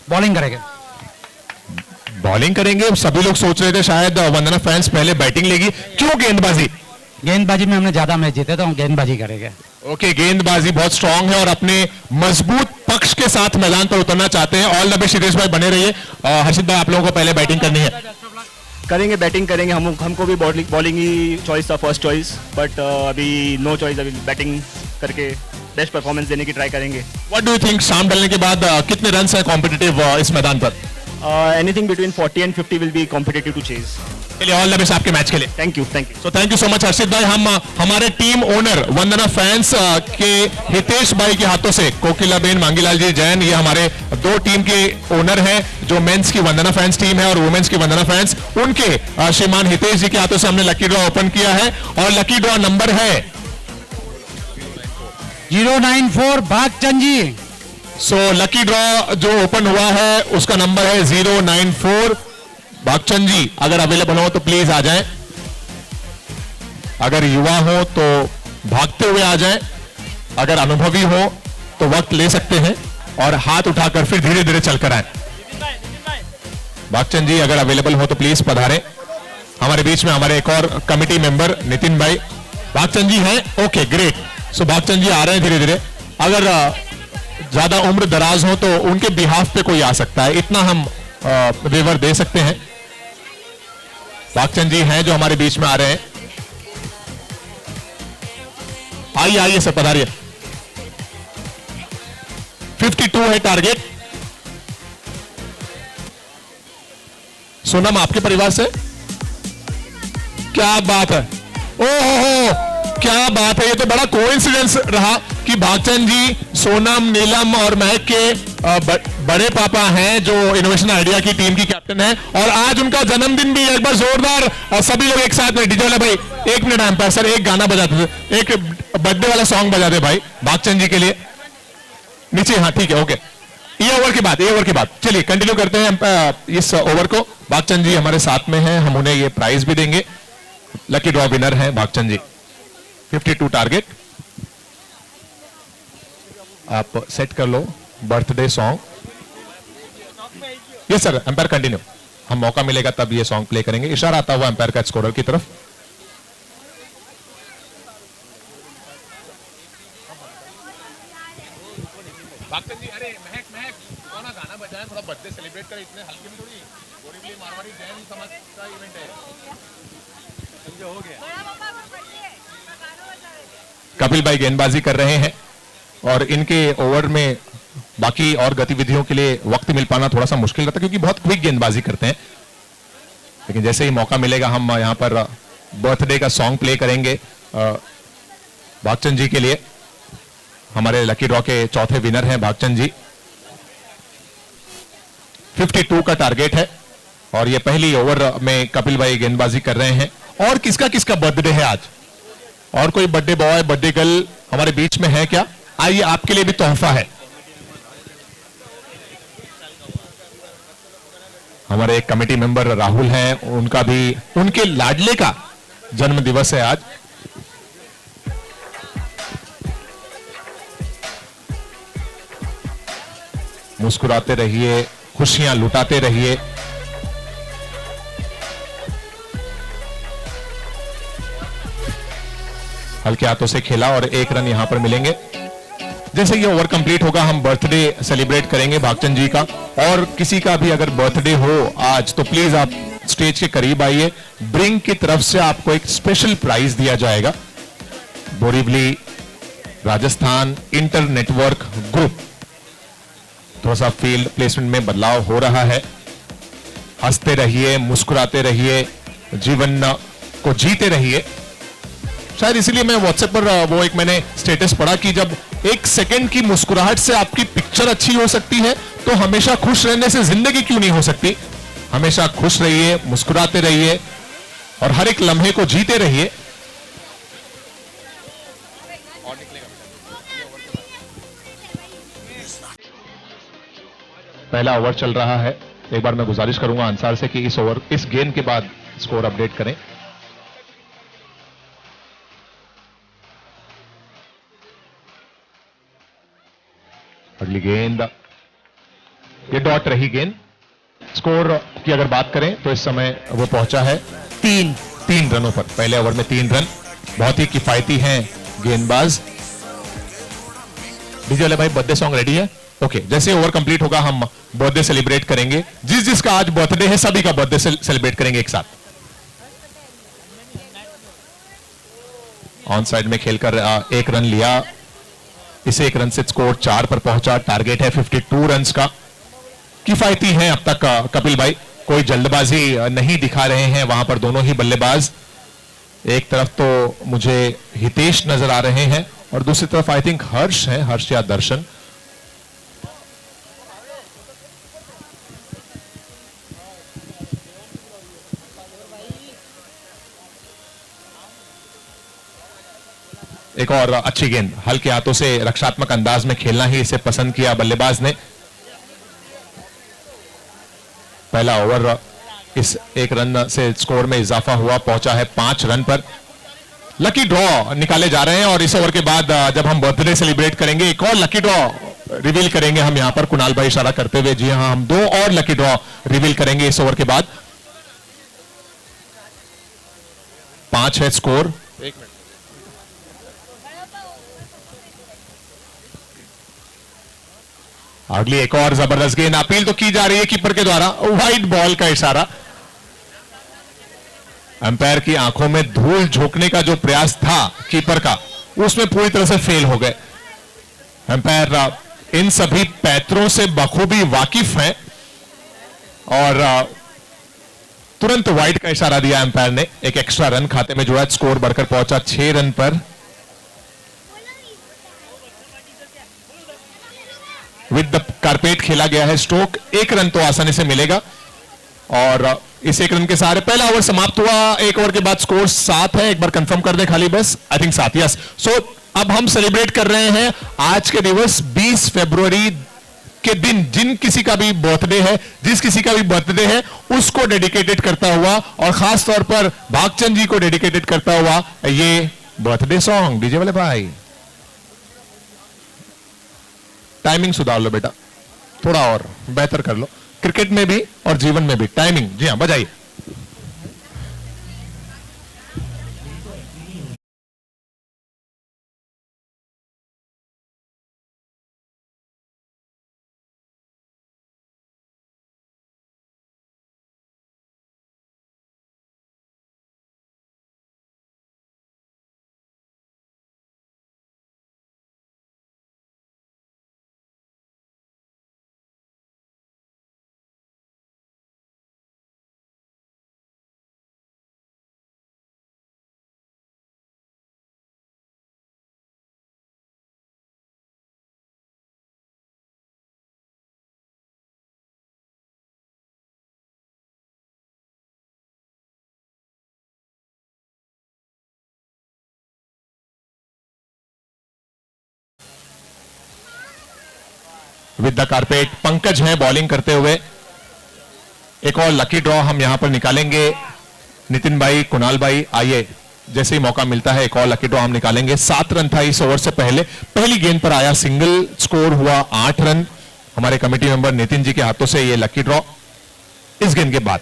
Bowling करेंगे। Bowling करेंगे। सभी लोग सोच रहे थे शायद वंदना fans पहले batting लेगी। क्यों गेंदबाजी? गेंदबाजी में हमने ज्यादा मैच जीते तो हम गेंदबाजी करेंगे। ओके, गेंदबाजी बहुत स्ट्रांग है और अपने मजबूत पक्ष के साथ मैदान पर उतरना चाहते हैं। ऑल द बेस्ट हितेश भाई, बने रहिए। हर्षित भाई, आप लोगों को पहले बैटिंग करनी है। करेंगे, बैटिंग करेंगे। हमको भी बॉलिंग ही चॉइस था, फर्स्ट चॉइस, बट अभी नो चॉइस। अभी बैटिंग करके बेस्ट परफॉर्मेंस देने की ट्राई करेंगे। व्हाट डू यू थिंक, शाम डलने के बाद कितने रन है कॉम्पिटिटिव इस मैदान पर? Anything between 40 and 50 will be competitive to chase. चलिए, ऑल द बेस्ट आपके मैच के लिए। Thank you. So thank you so much Harshit भाई। हम हमारे टीम ओनर वंदना फैंस के हितेश भाई के हाथों से, कोकिला बेन, मांगीलाल जी जैन, ये हमारे दो टीम के ओनर हैं, जो मेंस की वंदना फैंस टीम है और वुमेन्स की वंदना फैंस, उनके श्रीमान हितेश जी के हाथों से हमने लकी ड्रॉ ओपन किया है और लकी ड्रॉ नंबर है 094 भागचंद जी। सो लकी ड्रॉ जो ओपन हुआ है उसका नंबर है 094। भागचंद जी अगर अवेलेबल हो तो प्लीज आ जाएं, अगर युवा हो तो भागते हुए आ जाएं, अगर अनुभवी हो तो वक्त ले सकते हैं और हाथ उठाकर फिर धीरे धीरे चलकर आए। भागचंद जी अगर अवेलेबल हो तो प्लीज पधारें हमारे बीच में। हमारे एक और कमिटी मेंबर नितिन भाई, भागचंद जी हैं? Okay great. So Bhagchand ji आ रहे हैं धीरे धीरे। अगर ज्यादा उम्र दराज हो तो उनके बिहाफ पे कोई आ सकता है, इतना हम वेवर दे सकते हैं। भागचंद जी हैं जो हमारे बीच में आ रहे हैं। आइए आइए सर पधारिए। 52 है टारगेट। सोनम आपके परिवार से? क्या बात है, ओहो क्या बात है। ये तो बड़ा कोइंसिडेंस रहा कि भागचंद जी सोनम, नीलम और महक के बड़े पापा हैं जो इनोवेशन आइडिया की टीम की कैप्टन है, और आज उनका जन्मदिन भी है। एक बार जोरदार सभी लोग एक साथ में। डीजे वाला भाई 1 मिनट एम्पायर सर, एक गाना बजाते थे, एक बर्थडे वाला सॉन्ग बजा दे भाई भागचंद जी के लिए नीचे। हाँ ठीक है, ओके। ये ओवर की बात, चलिए कंटिन्यू करते हैं इस ओवर को। भागचंद जी हमारे साथ में हैं, हम उन्हें ये प्राइज भी देंगे। लकी ड्रॉ विनर हैं भागचंद जी। 52 टारगेट। आप सेट कर लो birthday song. Yes sir, umpire continue. हम मौका मिलेगा तब ये सॉन्ग प्ले करेंगे। इशारा आता हुआ एम्पायर का स्कोरर की तरफ। भागचंद जी, अरे महक कौन गाना बजाएं, थोड़ा बर्थडे सेलिब्रेट करें, इतने हल्के में थोड़ी। बोरीवली मारवाड़ी जैन समाज का इवेंट है, समझो हो गया। कपिल भाई गेंदबाजी कर रहे हैं और इनके ओवर में बाकी और गतिविधियों के लिए वक्त मिल पाना थोड़ा सा मुश्किल रहता है क्योंकि बहुत क्विक गेंदबाजी करते हैं। लेकिन जैसे ही मौका मिलेगा हम यहां पर बर्थडे का सॉन्ग प्ले करेंगे भागचंद जी के लिए। हमारे लकी ड्रॉ के चौथे विनर हैं भागचंद जी। 52 का टारगेट है और ये पहली ओवर में कपिल भाई गेंदबाजी कर रहे हैं। और किसका किसका बर्थडे है आज? और कोई बर्थडे बॉय, बर्थडे गर्ल हमारे बीच में है क्या? आइए, आपके लिए भी तोहफा है। हमारे एक कमेटी मेंबर राहुल हैं, उनका भी, उनके लाडले का जन्म दिवस है आज। मुस्कुराते रहिए, खुशियां लुटाते रहिए। हल्के हाथों से खेला और 1 रन यहां पर मिलेंगे। जैसे ये ओवर कंप्लीट होगा हम बर्थडे सेलिब्रेट करेंगे भागचंद जी का। और किसी का भी अगर बर्थडे हो आज तो प्लीज आप स्टेज के करीब आइए। ब्रिंग की तरफ से आपको एक स्पेशल प्राइज दिया जाएगा। Borivali Rajasthan inter network group. थोड़ा सा फील्ड प्लेसमेंट में बदलाव हो रहा है। हंसते रहिए, मुस्कुराते रहिए, जीवन को जीते रहिए। शायद इसीलिए मैं व्हाट्सएप पर वो एक मैंने स्टेटस पढ़ा कि जब 1 सेकंड की मुस्कुराहट से आपकी पिक्चर अच्छी हो सकती है तो हमेशा खुश रहने से जिंदगी क्यों नहीं हो सकती। हमेशा खुश रहिए, मुस्कुराते रहिए और हर एक लम्हे को जीते रहिए। पहला ओवर चल रहा है। एक बार मैं गुजारिश करूंगा अंसार से कि इस गेंद के बाद स्कोर अपडेट करें। अगली गेंद, ये डॉट रही गेंद। स्कोर की अगर बात करें तो इस समय वो पहुंचा है 3 रनों पर। पहले ओवर में 3 रन। बहुत ही किफायती हैं गेंदबाज। डीजे वाले भाई बर्थडे सॉन्ग रेडी है? ओके, जैसे ओवर कंप्लीट होगा हम बर्थडे सेलिब्रेट करेंगे। जिसका आज बर्थडे है सभी का बर्थडे सेलिब्रेट करेंगे एक साथ। ऑन साइड में खेलकर 1 रन लिया। इसे 1 रन से स्कोर 4 पर पहुंचा। टारगेट है 52 रन्स का। किफायती हैं अब तक कपिल भाई, कोई जल्दबाजी नहीं दिखा रहे हैं वहां पर दोनों ही बल्लेबाज। एक तरफ तो मुझे हितेश नजर आ रहे हैं और दूसरी तरफ आई थिंक हर्ष है, हर्ष या दर्शन। एक और अच्छी गेंद, हल्के हाथों से रक्षात्मक अंदाज में खेलना ही इसे पसंद किया बल्लेबाज ने। पहला ओवर इस 1 रन से स्कोर में इजाफा हुआ, पहुंचा है 5 रन पर। लकी ड्रॉ निकाले जा रहे हैं और इस ओवर के बाद जब हम बर्थडे सेलिब्रेट करेंगे एक और लकी ड्रॉ रिवील करेंगे हम यहां पर, कुणाल भाई इशारा करते हुए। जी हां, हम 2 और लकी ड्रॉ रिवील करेंगे इस ओवर के बाद। 5 है स्कोर। अगली एक और जबरदस्त गेंद, अपील तो की जा रही है कीपर के द्वारा, व्हाइट बॉल का इशारा। अंपायर की आंखों में धूल झोंकने का जो प्रयास था कीपर का, उसमें पूरी तरह से फेल हो गए। अंपायर इन सभी पैतरों से बखूबी वाकिफ हैं और तुरंत वाइड का इशारा दिया अंपायर ने। एक एक्स्ट्रा रन खाते में जुड़ा, स्कोर बढ़कर पहुंचा 6 रन पर। विद द कारपेट खेला गया है स्ट्रोक, 1 रन तो आसानी से मिलेगा और इस 1 रन के सहारे पहला ओवर समाप्त हुआ। 1 ओवर के बाद स्कोर 7 है। एक बार कंफर्म कर दे खाली बस, आई थिंक 7, यस। सो अब हम सेलिब्रेट कर रहे हैं आज के दिवस 20 फरवरी के दिन। जिन किसी का भी बर्थडे है, जिस किसी का भी बर्थडे है, उसको डेडिकेटेड करता हुआ और खास तौर पर भागचंद जी को डेडिकेटेड करता हुआ ये बर्थडे सॉन्ग। डीजे वाले भाई टाइमिंग सुधार लो बेटा, थोड़ा और बेहतर कर लो, क्रिकेट में भी और जीवन में भी टाइमिंग। जी हां, बजाइए। विद द कारपेट पंकज हैं बॉलिंग करते हुए। एक और लकी ड्रॉ हम यहां पर निकालेंगे। नितिन भाई, कुणाल भाई, आइए, जैसे ही मौका मिलता है एक और लकी ड्रॉ हम निकालेंगे। 7 रन था इस ओवर से पहले, पहली गेंद पर आया सिंगल, स्कोर हुआ 8 रन। हमारे कमेटी मेंबर नितिन जी के हाथों से ये लकी ड्रॉ इस गेंद के बाद।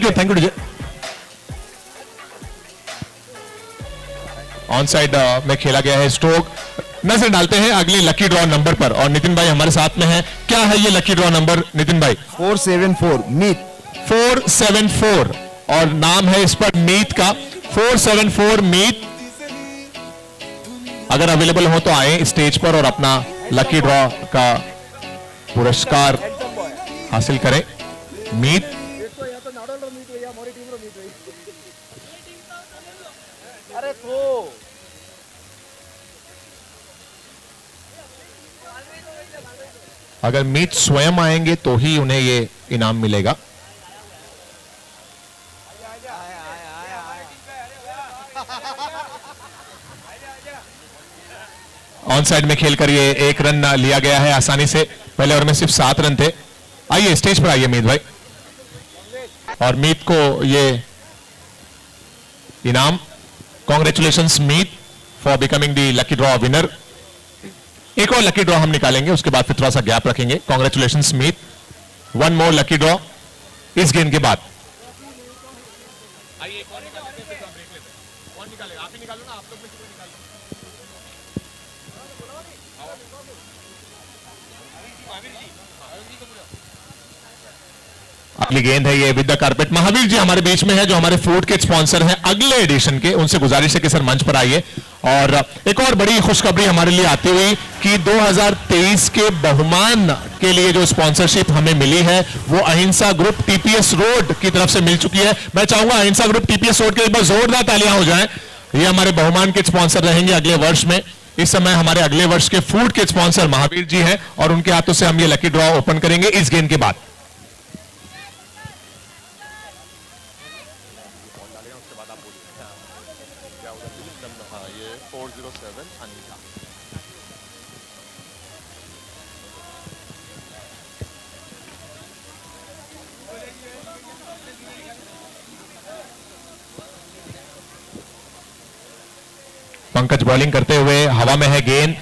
Thank you DJ. On side में खेला गया है स्ट्रोक। नजर डालते हैं अगले लकी ड्रॉ नंबर पर और नितिन भाई हमारे साथ में है। क्या है ये लकी ड्रॉ नंबर नितिन भाई? 474 मीत। 474 और नाम है इस पर मीत का। 474 मीत। अगर अवेलेबल हो तो आए स्टेज पर और अपना लकी ड्रॉ का पुरस्कार हासिल करें। मीत अगर मीत स्वयं आएंगे तो ही उन्हें ये इनाम मिलेगा। ऑन साइड में खेलकर ये 1 रन लिया गया है आसानी से। पहले ओवर में सिर्फ 7 रन थे। आइए स्टेज पर आइए मीत भाई। और मीत को ये इनाम। Congratulations Meet for becoming the lucky draw winner. एक और लकी ड्रॉ हम निकालेंगे, उसके बाद फिर थोड़ा सा गैप रखेंगे। कॉन्ग्रेचुलेशंस मीत, 1 मोर लकी ड्रॉ इस गेंद के बाद। आइए एक और निकाल लेते हैं, फिर हम ब्रेक लेते हैं। कौन निकालेगा? आप ही निकालो ना, आप लोग में से कोई निकाल लो। अगली गेंद है ये with the carpet. Mahavir ji हमारे बीच में है जो हमारे फूड के स्पॉन्सर हैं अगले एडिशन के। उनसे गुजारिश है कि सर मंच पर आइए और एक और बड़ी खुशखबरी हमारे लिए आती हुई कि 2023 के बहुमान के लिए जो स्पॉन्सरशिप हमें मिली है वो अहिंसा ग्रुप टीपीएस रोड की तरफ से मिल चुकी है। मैं चाहूंगा अहिंसा ग्रुप टीपीएस रोड के एक बार जोरदार तालियां हो जाएं। ये हमारे बहुमान के स्पॉन्सर रहेंगे अगले वर्ष में। इस समय हमारे अगले वर्ष के फूड के स्पॉन्सर महावीर जी हैं और उनके हाथों से हम ये लकी ड्रॉ ओपन करेंगे इस गेम के बाद। पंकज बॉलिंग करते हुए हवा में है गेंद।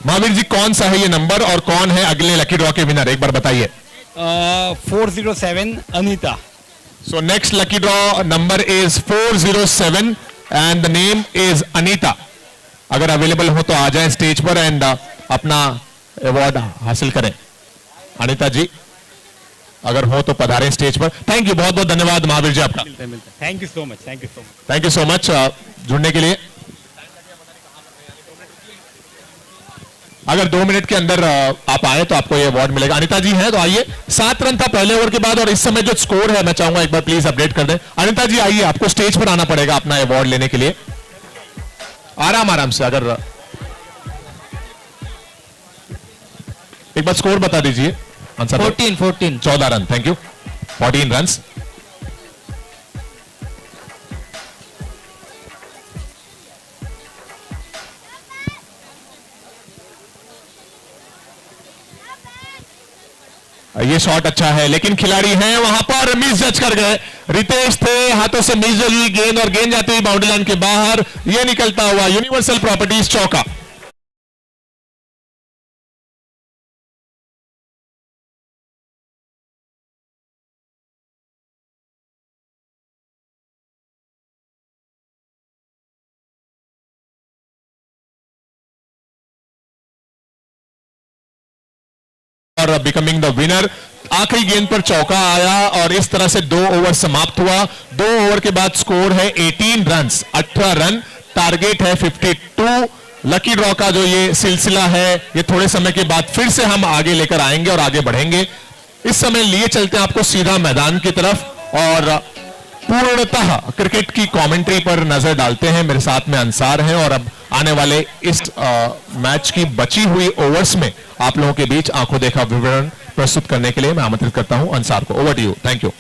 महावीर जी कौन सा है ये नंबर और कौन है अगले लकी ड्रॉ के विनर, एक बार बताइए। 407 Anita. So next lucky draw number is 407 and the name is Anita. अगर अवेलेबल हो तो आ जाएं स्टेज पर एंड अपना अवार्ड हासिल करें। अनीता जी अगर हो तो पधारें स्टेज पर। थैंक यू, बहुत बहुत धन्यवाद महावीर जी आपका। Thank you so much, thank you so much. Thank you so much जुड़ने के लिए। अगर 2 मिनट के अंदर आप आए तो आपको ये अवार्ड मिलेगा। अनिता जी हैं तो आइए। 7 रन था पहले ओवर के बाद और इस समय जो स्कोर है मैं चाहूंगा एक बार प्लीज अपडेट कर दें। अनिता जी आइए, आपको स्टेज पर आना पड़ेगा अपना अवार्ड लेने के लिए। आराम आराम से, अगर एक बार स्कोर बता दीजिए। 14 रन। Thank you. 14 रन। ये शॉट अच्छा है लेकिन खिलाड़ी हैं वहां पर, मिस जज कर गए। रितेश थे, हाथों से मिस जज हुई गेंद और गेंद जाती हुई बाउंड्री लाइन के बाहर। ये निकलता हुआ यूनिवर्सल प्रॉपर्टीज चौका। और बिकमिंग द विनर। आखिरी गेंद पर चौका आया और इस तरह से 2 ओवर समाप्त हुआ। 2 ओवर के बाद स्कोर है 18 रन, 18 रन। टारगेट है 52। लकी ड्रॉ का जो ये सिलसिला है ये थोड़े समय के बाद फिर से हम आगे लेकर आएंगे और आगे बढ़ेंगे। इस समय लिए चलते हैं आपको सीधा मैदान की तरफ और पूर्णतः क्रिकेट की कमेंट्री पर नजर डालते हैं। मेरे साथ में अंसार हैं और अब आने वाले इस मैच की बची हुई ओवर्स में आप लोगों के बीच आंखों देखा विवरण प्रस्तुत करने के लिए मैं आमंत्रित करता हूं अंसार को। Over to you. Thank you.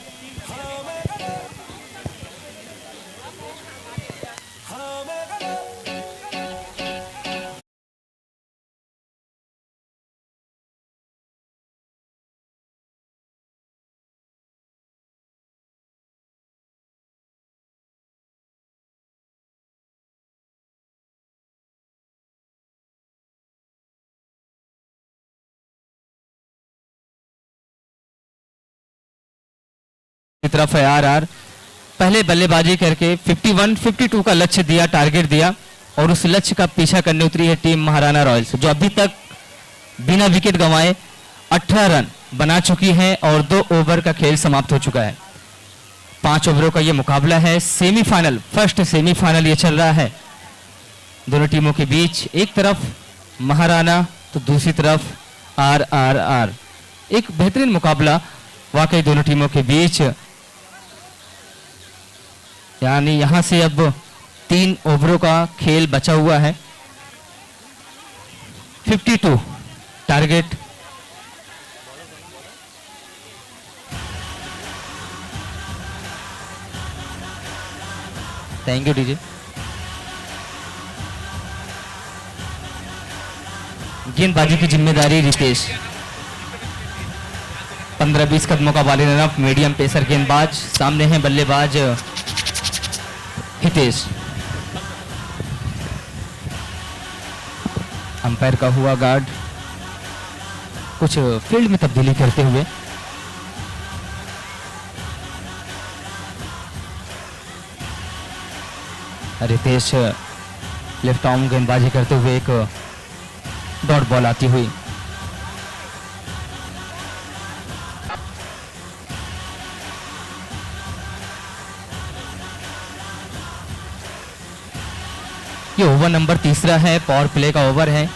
की तरफ है आरआर। पहले बल्लेबाजी करके 51-52 का लक्ष्य दिया, टारगेट दिया और उस लक्ष्य का पीछा करने उतरी है टीम महाराणा रॉयल्स, जो अभी तक बिना विकेट गंवाए 18 रन बना चुकी है और 2 ओवर का खेल समाप्त हो चुका है। 5 ओवरों का ये मुकाबला है। सेमीफाइनल, फर्स्ट सेमीफाइनल ये चल रहा है दोनों टीमों के बीच। एक तरफ महाराणा तो दूसरी तरफ आरआर। एक बेहतरीन मुकाबला वाकई दोनों टीमों के बीच। यानी यहां से अब 3 ओवरों का खेल बचा हुआ है। 52 टारगेट। Thank you DJ. गेंदबाजी की जिम्मेदारी रितेश। 15-20 कदमों का बॉलिंग रनअप, मीडियम पेसर गेंदबाज। सामने है बल्लेबाज हितेश। अंपायर का हुआ गार्ड कुछ फील्ड में तब्दीली करते हुए। रितेश लेफ्ट आर्म गेंदबाजी करते हुए एक डॉट बॉल आती हुई। ये ओवर नंबर तीसरा है, पावर प्ले का ओवर है।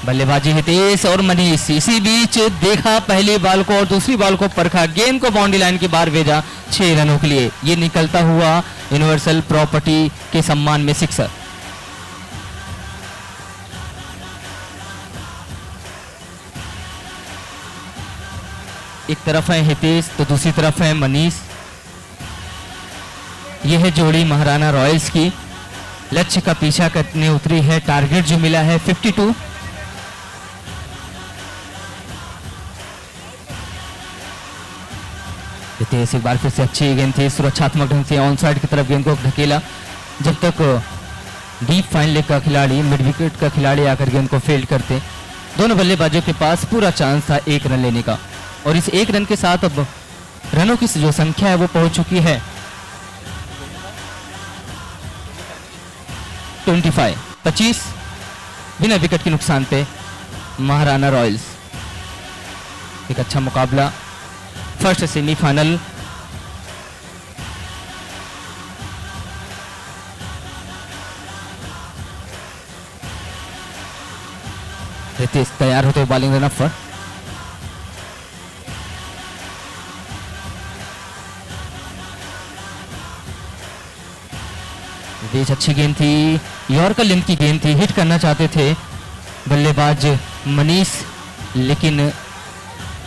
बल्लेबाजी हितेश और मनीष, इसी बीच देखा पहली बॉल को और दूसरी बॉल को परखा, गेंद को बाउंड्री लाइन के बाहर भेजा 6 रनों के लिए। ये निकलता हुआ यूनिवर्सल प्रॉपर्टी के सम्मान में सिक्सर। एक तरफ है हितेश तो दूसरी तरफ है मनीष। यह है जोड़ी महाराणा रॉयल्स की। लक्ष्य का पीछा करने उतरी है, टारगेट जो मिला है 52। हितेश एक बार फिर से अच्छी गेंद थी, सुरक्षात्मक ढंग से ऑन साइड की तरफ गेंद को ढकेला। जब तक डीप फाइन लेग का खिलाड़ी, मिड विकेट का खिलाड़ी आकर गेंद को फील्ड करते, दोनों बल्लेबाजों के पास पूरा चांस था 1 रन लेने का। और इस 1 रन के साथ अब रनों की जो संख्या है वो पहुंच चुकी है 25 बिना विकेट के नुकसान पे महाराणा रॉयल्स। एक अच्छा मुकाबला, फर्स्ट सेमीफाइनल। रितेश तैयार होते हुए बॉलिंग रन पर। रितेश अच्छी गेंद थी, यॉर्कर लेंथ की गेंद थी, हिट करना चाहते थे बल्लेबाज मनीष, लेकिन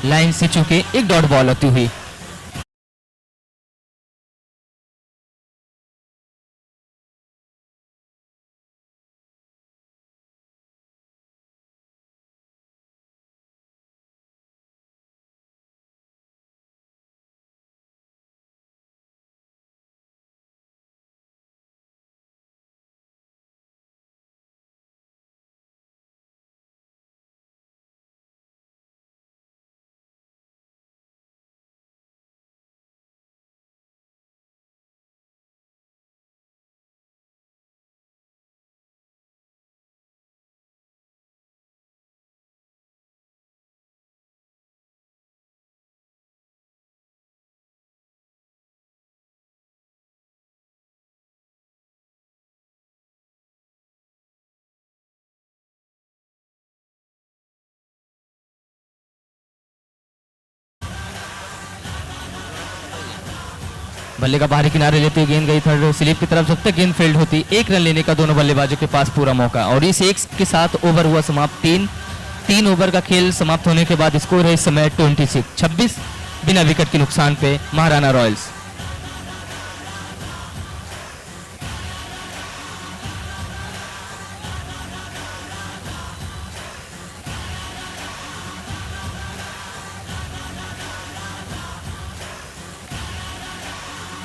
लाइन से चूके एक डॉट बॉल आती हुई। बल्ले का बाहरी किनारे लेते हुए गेंद गई थर्ड स्लिप की तरफ। जब तक गेंद फील्ड होती 1 रन लेने का दोनों बल्लेबाजों के पास पूरा मौका। और इस 1 के साथ ओवर हुआ समाप्त। 3 ओवर का खेल समाप्त होने के बाद स्कोर है इस समय 26 बिना विकेट के नुकसान पे महाराणा रॉयल्स।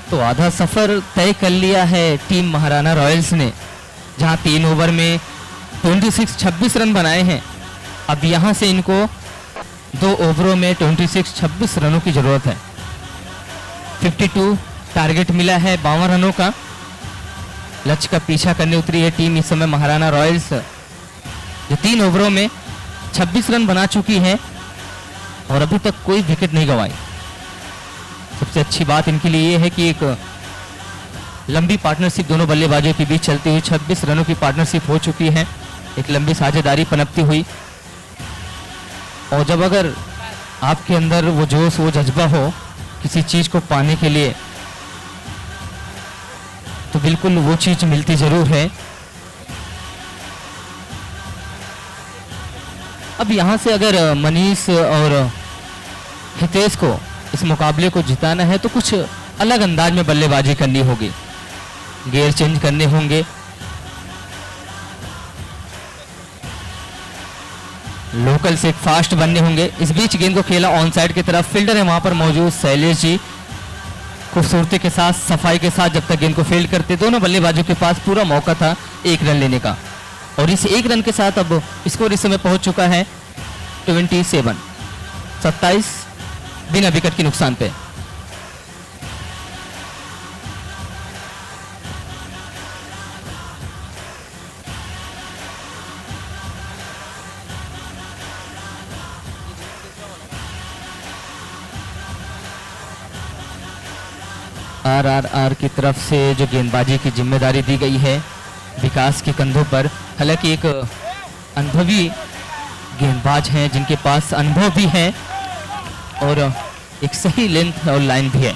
तो आधा सफर तय कर लिया है टीम महाराणा रॉयल्स ने, जहां 3 ओवर में 26 रन बनाए हैं। अब यहां से इनको 2 ओवरों में 26 रनों की जरूरत है। 52 टारगेट मिला है 52 रनों का। लक्ष्य का पीछा करने उतरी है टीम इस समय महाराणा रॉयल्स, जो 3 ओवरों में 26 रन बना चुकी है और अभी तक कोई विकेट नहीं गंवाई। सबसे अच्छी बात इनके लिए ये है कि एक लंबी पार्टनरशिप दोनों बल्लेबाजों के बीच चलती हुई 26 रनों की पार्टनरशिप हो चुकी है। एक लंबी साझेदारी पनपती हुई। और जब अगर आपके अंदर वो जोश, वो जज्बा हो किसी चीज को पाने के लिए, तो बिल्कुल वो चीज मिलती जरूर है। अब यहां से अगर मनीष और हितेश को इस मुकाबले को जिताना है तो कुछ अलग अंदाज में बल्लेबाजी करनी होगी, गियर चेंज करने होंगे। लोकल से फास्ट बनने होंगे। इस बीच गेंद को खेला ऑन साइड की तरफ, फील्डर है वहां पर मौजूद शैलेश जी, खूबसूरती के साथ, सफाई के साथ जब तक गेंद को फील्ड करते, दोनों बल्लेबाजों के पास पूरा मौका था 1 रन लेने का। और इस 1 रन के साथ अब स्कोर इस समय पहुंच चुका है 27 बिना विकेट के नुकसान पे। आरआरआर की तरफ से जो गेंदबाजी की जिम्मेदारी दी गई है विकास के कंधों पर। हालांकि एक अनुभवी गेंदबाज हैं जिनके पास अनुभव भी है और एक सही लेंथ और लाइन भी है।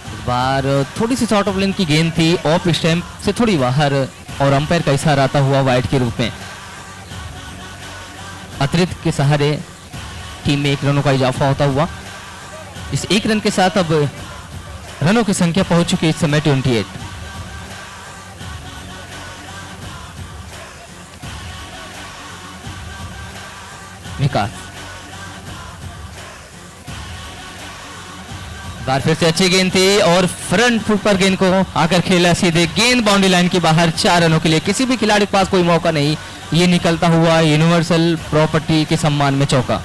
इस बार थोड़ी सी शॉर्ट ऑफ लेंथ की गेंद थी, ऑफ स्टैम्प से थोड़ी बाहर और अंपायर का इशारा आता हुआ वाइड के रूप में। अतिरिक्त के सहारे टीम में 1 रनों का इजाफा होता हुआ इस 1 रन के साथ अब रनों की संख्या पहुंच चुकी है इस समय 28। विकास बार फिर से अच्छी गेंद थी और फ्रंट फुट पर गेंद को आकर खेला सीधे, गेंद बाउंड्री लाइन के बाहर। 4 रनों के लिए किसी भी खिलाड़ी के पास कोई मौका नहीं, ये निकलता हुआ यूनिवर्सल प्रॉपर्टी के सम्मान में चौका।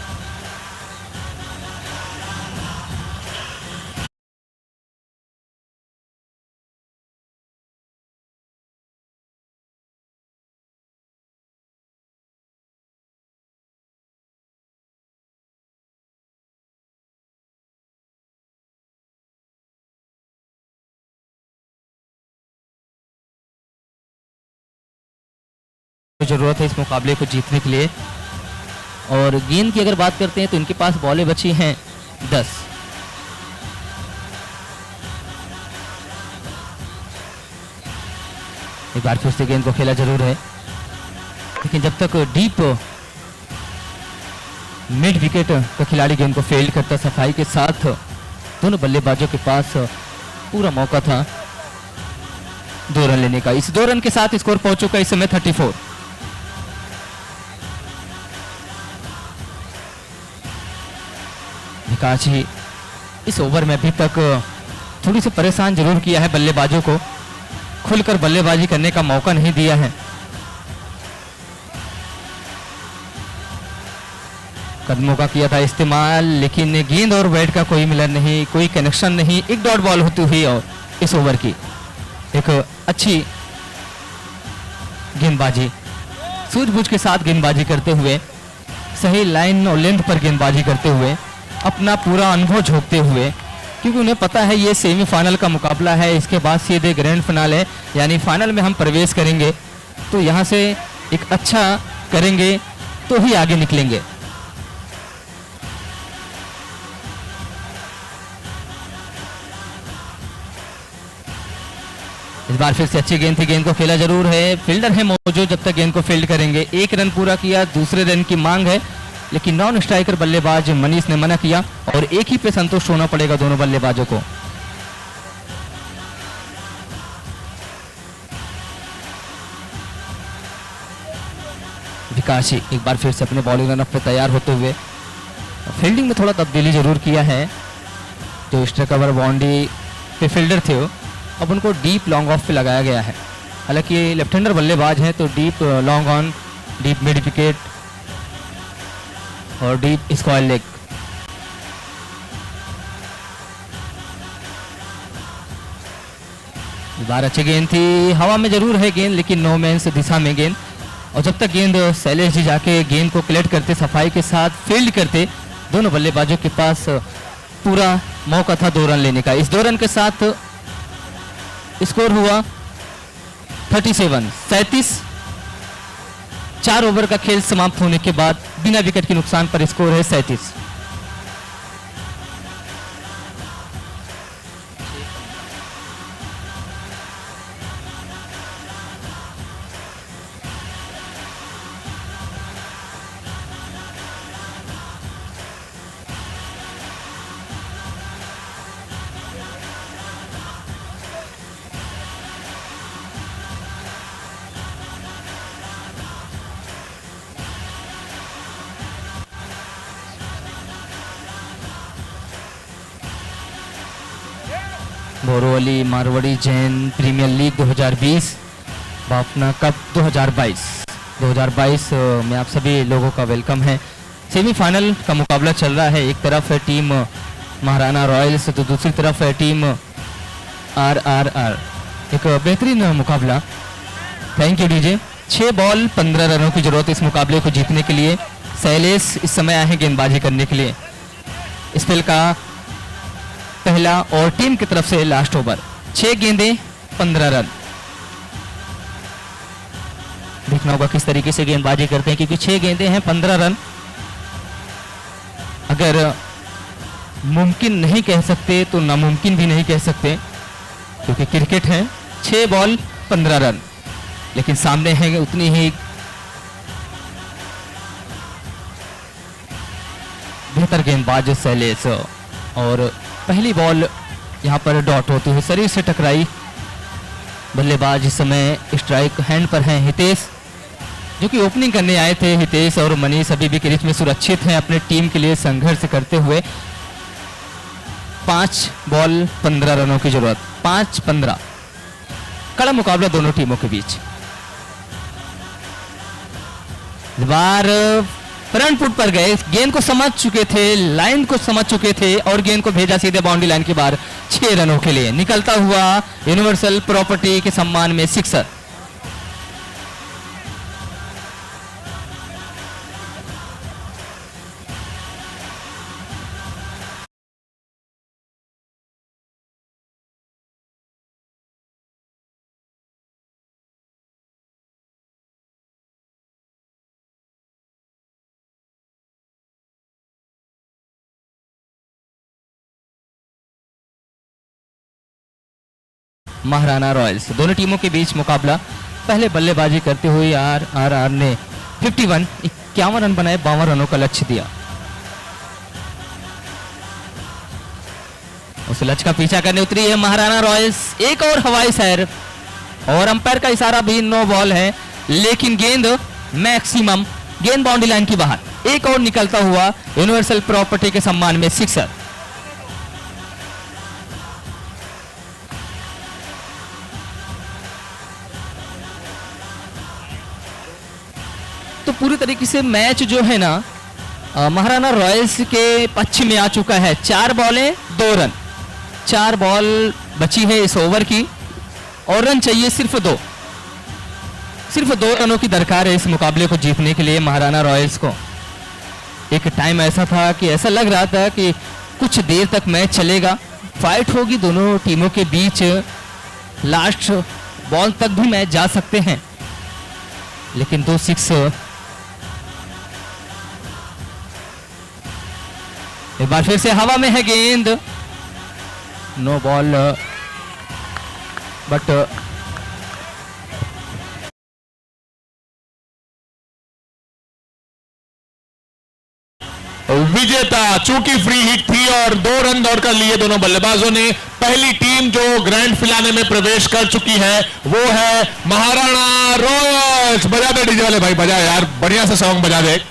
जरूरत है इस मुकाबले को जीतने के लिए। और गेंद की अगर बात करते हैं तो इनके पास बॉलें बची हैं 10। एक बार फिर से गेंद को खेला जरूर है, लेकिन जब तक डीप मिड विकेट का खिलाड़ी गेंद को फील्ड करता, सफाई के साथ दोनों बल्लेबाजों के पास पूरा मौका था 2 रन लेने का। इस 2 रन के साथ स्कोर पहुंच चुका है इस समय 34। विकास जी इस ओवर में अभी तक थोड़ी सी परेशान जरूर किया है बल्लेबाजों को, खुलकर बल्लेबाजी करने का मौका नहीं दिया है। कदमों का किया था इस्तेमाल, लेकिन गेंद और बैट का कोई मिलन नहीं, कोई कनेक्शन नहीं। एक डॉट बॉल होती हुई और इस ओवर की एक अच्छी गेंदबाजी, सूझबूझ के साथ गेंदबाजी करते हुए, सही लाइन और लेंथ पर गेंदबाजी करते हुए, अपना पूरा अनुभव झोंकते हुए, क्योंकि उन्हें पता है ये सेमीफाइनल का मुकाबला है, इसके बाद सीधे ग्रैंड फाइनल है, यानी फाइनल में हम प्रवेश करेंगे तो यहाँ से एक अच्छा करेंगे तो ही आगे निकलेंगे। इस बार फिर से अच्छी गेंद थी, गेंद को खेला जरूर है, फील्डर है मौजूद जब तक गेंद को फील्ड करेंगे। 1 रन पूरा किया, दूसरे रन की मांग है, लेकिन नॉन स्ट्राइकर बल्लेबाज मनीष ने मना किया और एक ही पे संतुष्ट होना पड़ेगा दोनों बल्लेबाजों को। विकास जी एक बार फिर से अपने बॉलिंग रनअप पे तैयार होते हुए फील्डिंग में थोड़ा तब्दीली जरूर किया है। जो स्ट्राइक कवर बाउंड्री पे फील्डर थे अब उनको डीप लॉन्ग ऑफ पे लगाया गया है। हालांकि लेफ्ट हैंडर बल्लेबाज हैं तो deep long on, deep mid wicket और डीप स्क्वायर लेग। बार अच्छी गेंद थी, हवा में जरूर है गेंद लेकिन नो मैंस दिशा में गेंद, और जब तक गेंद शैलेश जी जाके गेंद को कलेक्ट करते, सफाई के साथ फील्ड करते, दोनों बल्लेबाजों के पास पूरा मौका था 2 रन लेने का। इस 2 रन के साथ स्कोर हुआ 37। 4 ओवर का खेल समाप्त होने के बाद बिना विकेट के नुकसान पर स्कोर है 37। Borivali Marwari Jain premier league 2020 Bafna cup 2022 में आप सभी लोगों का वेलकम है। सेमीफाइनल का मुकाबला चल रहा है, एक तरफ है टीम महाराणा रॉयल्स तो दूसरी तरफ है टीम आरआरआर। एक बेहतरीन मुकाबला। Thank you DJ. 6 बॉल 15 रनों की जरूरत इस मुकाबले को जीतने के लिए। शैलेश इस समय आए हैं गेंदबाजी करने के लिए। स्पेल का पहला और टीम की तरफ से लास्ट ओवर। 6 गेंदें 15 रन। देखना होगा किस तरीके से गेंदबाजी करते हैं, क्योंकि 6 गेंदें हैं 15 रन। अगर मुमकिन नहीं कह सकते तो नामुमकिन भी नहीं कह सकते, क्योंकि क्रिकेट है। 6 बॉल 15 रन, लेकिन सामने है उतनी ही बेहतर गेंदबाज शैलेश। और पहली बॉल यहां पर डॉट होती हुई शरीर से टकराई। बल्लेबाज इस समय स्ट्राइक हैंड पर हैं हितेश, जो कि ओपनिंग करने आए थे। हितेश और मनीष अभी भी क्रीज में सुरक्षित हैं, अपने टीम के लिए संघर्ष करते हुए। 5 बॉल 15 रनों की जरूरत। 5-15 कड़ा मुकाबला दोनों टीमों के बीच। इस बार फ्रंट फुट पर गए, गेंद को समझ चुके थे, लाइन को समझ चुके थे और गेंद को भेजा सीधे बाउंड्री लाइन के बाहर 6 रनों के लिए। निकलता हुआ यूनिवर्सल प्रॉपर्टी के सम्मान में सिक्सर। महाराणा रॉयल्स, दोनों टीमों के बीच मुकाबला। पहले बल्लेबाजी करते हुए आरआर ने 51 रन बनाए, 52 रनों का लक्ष्य दिया। उस लक्ष्य का पीछा करने उतरी है महाराणा रॉयल्स। एक और हवाई सैर और अंपायर का इशारा भी, नो बॉल है, लेकिन गेंद मैक्सिमम, गेंद बाउंड्री लाइन की बाहर। एक और निकलता हुआ यूनिवर्सल प्रॉपर्टी के सम्मान में सिक्सर। तो पूरी तरीके से मैच जो है ना महाराणा रॉयल्स के पक्ष में आ चुका है। 4 बॉलें 2 रन। 4 बॉल बची है इस ओवर की और रन चाहिए सिर्फ 2। सिर्फ 2 रनों की दरकार है इस मुकाबले को जीतने के लिए महाराणा रॉयल्स को। एक टाइम ऐसा था कि ऐसा लग रहा था कि कुछ देर तक मैच चलेगा, फाइट होगी दोनों टीमों के बीच, लास्ट बॉल तक भी मैच जा सकते हैं, लेकिन 2 6 एक बार फिर से हवा में है गेंद, नो बॉल, बट विजेता, चूंकि फ्री हिट थी और 2 रन दौड़कर लिए दोनों बल्लेबाजों ने। पहली टीम जो ग्रैंड फिनाले में प्रवेश कर चुकी है वो है महाराणा रॉयल्स। बजा दे डीजे वाले भाई, बजा यार, बढ़िया सा सॉन्ग बजा दे।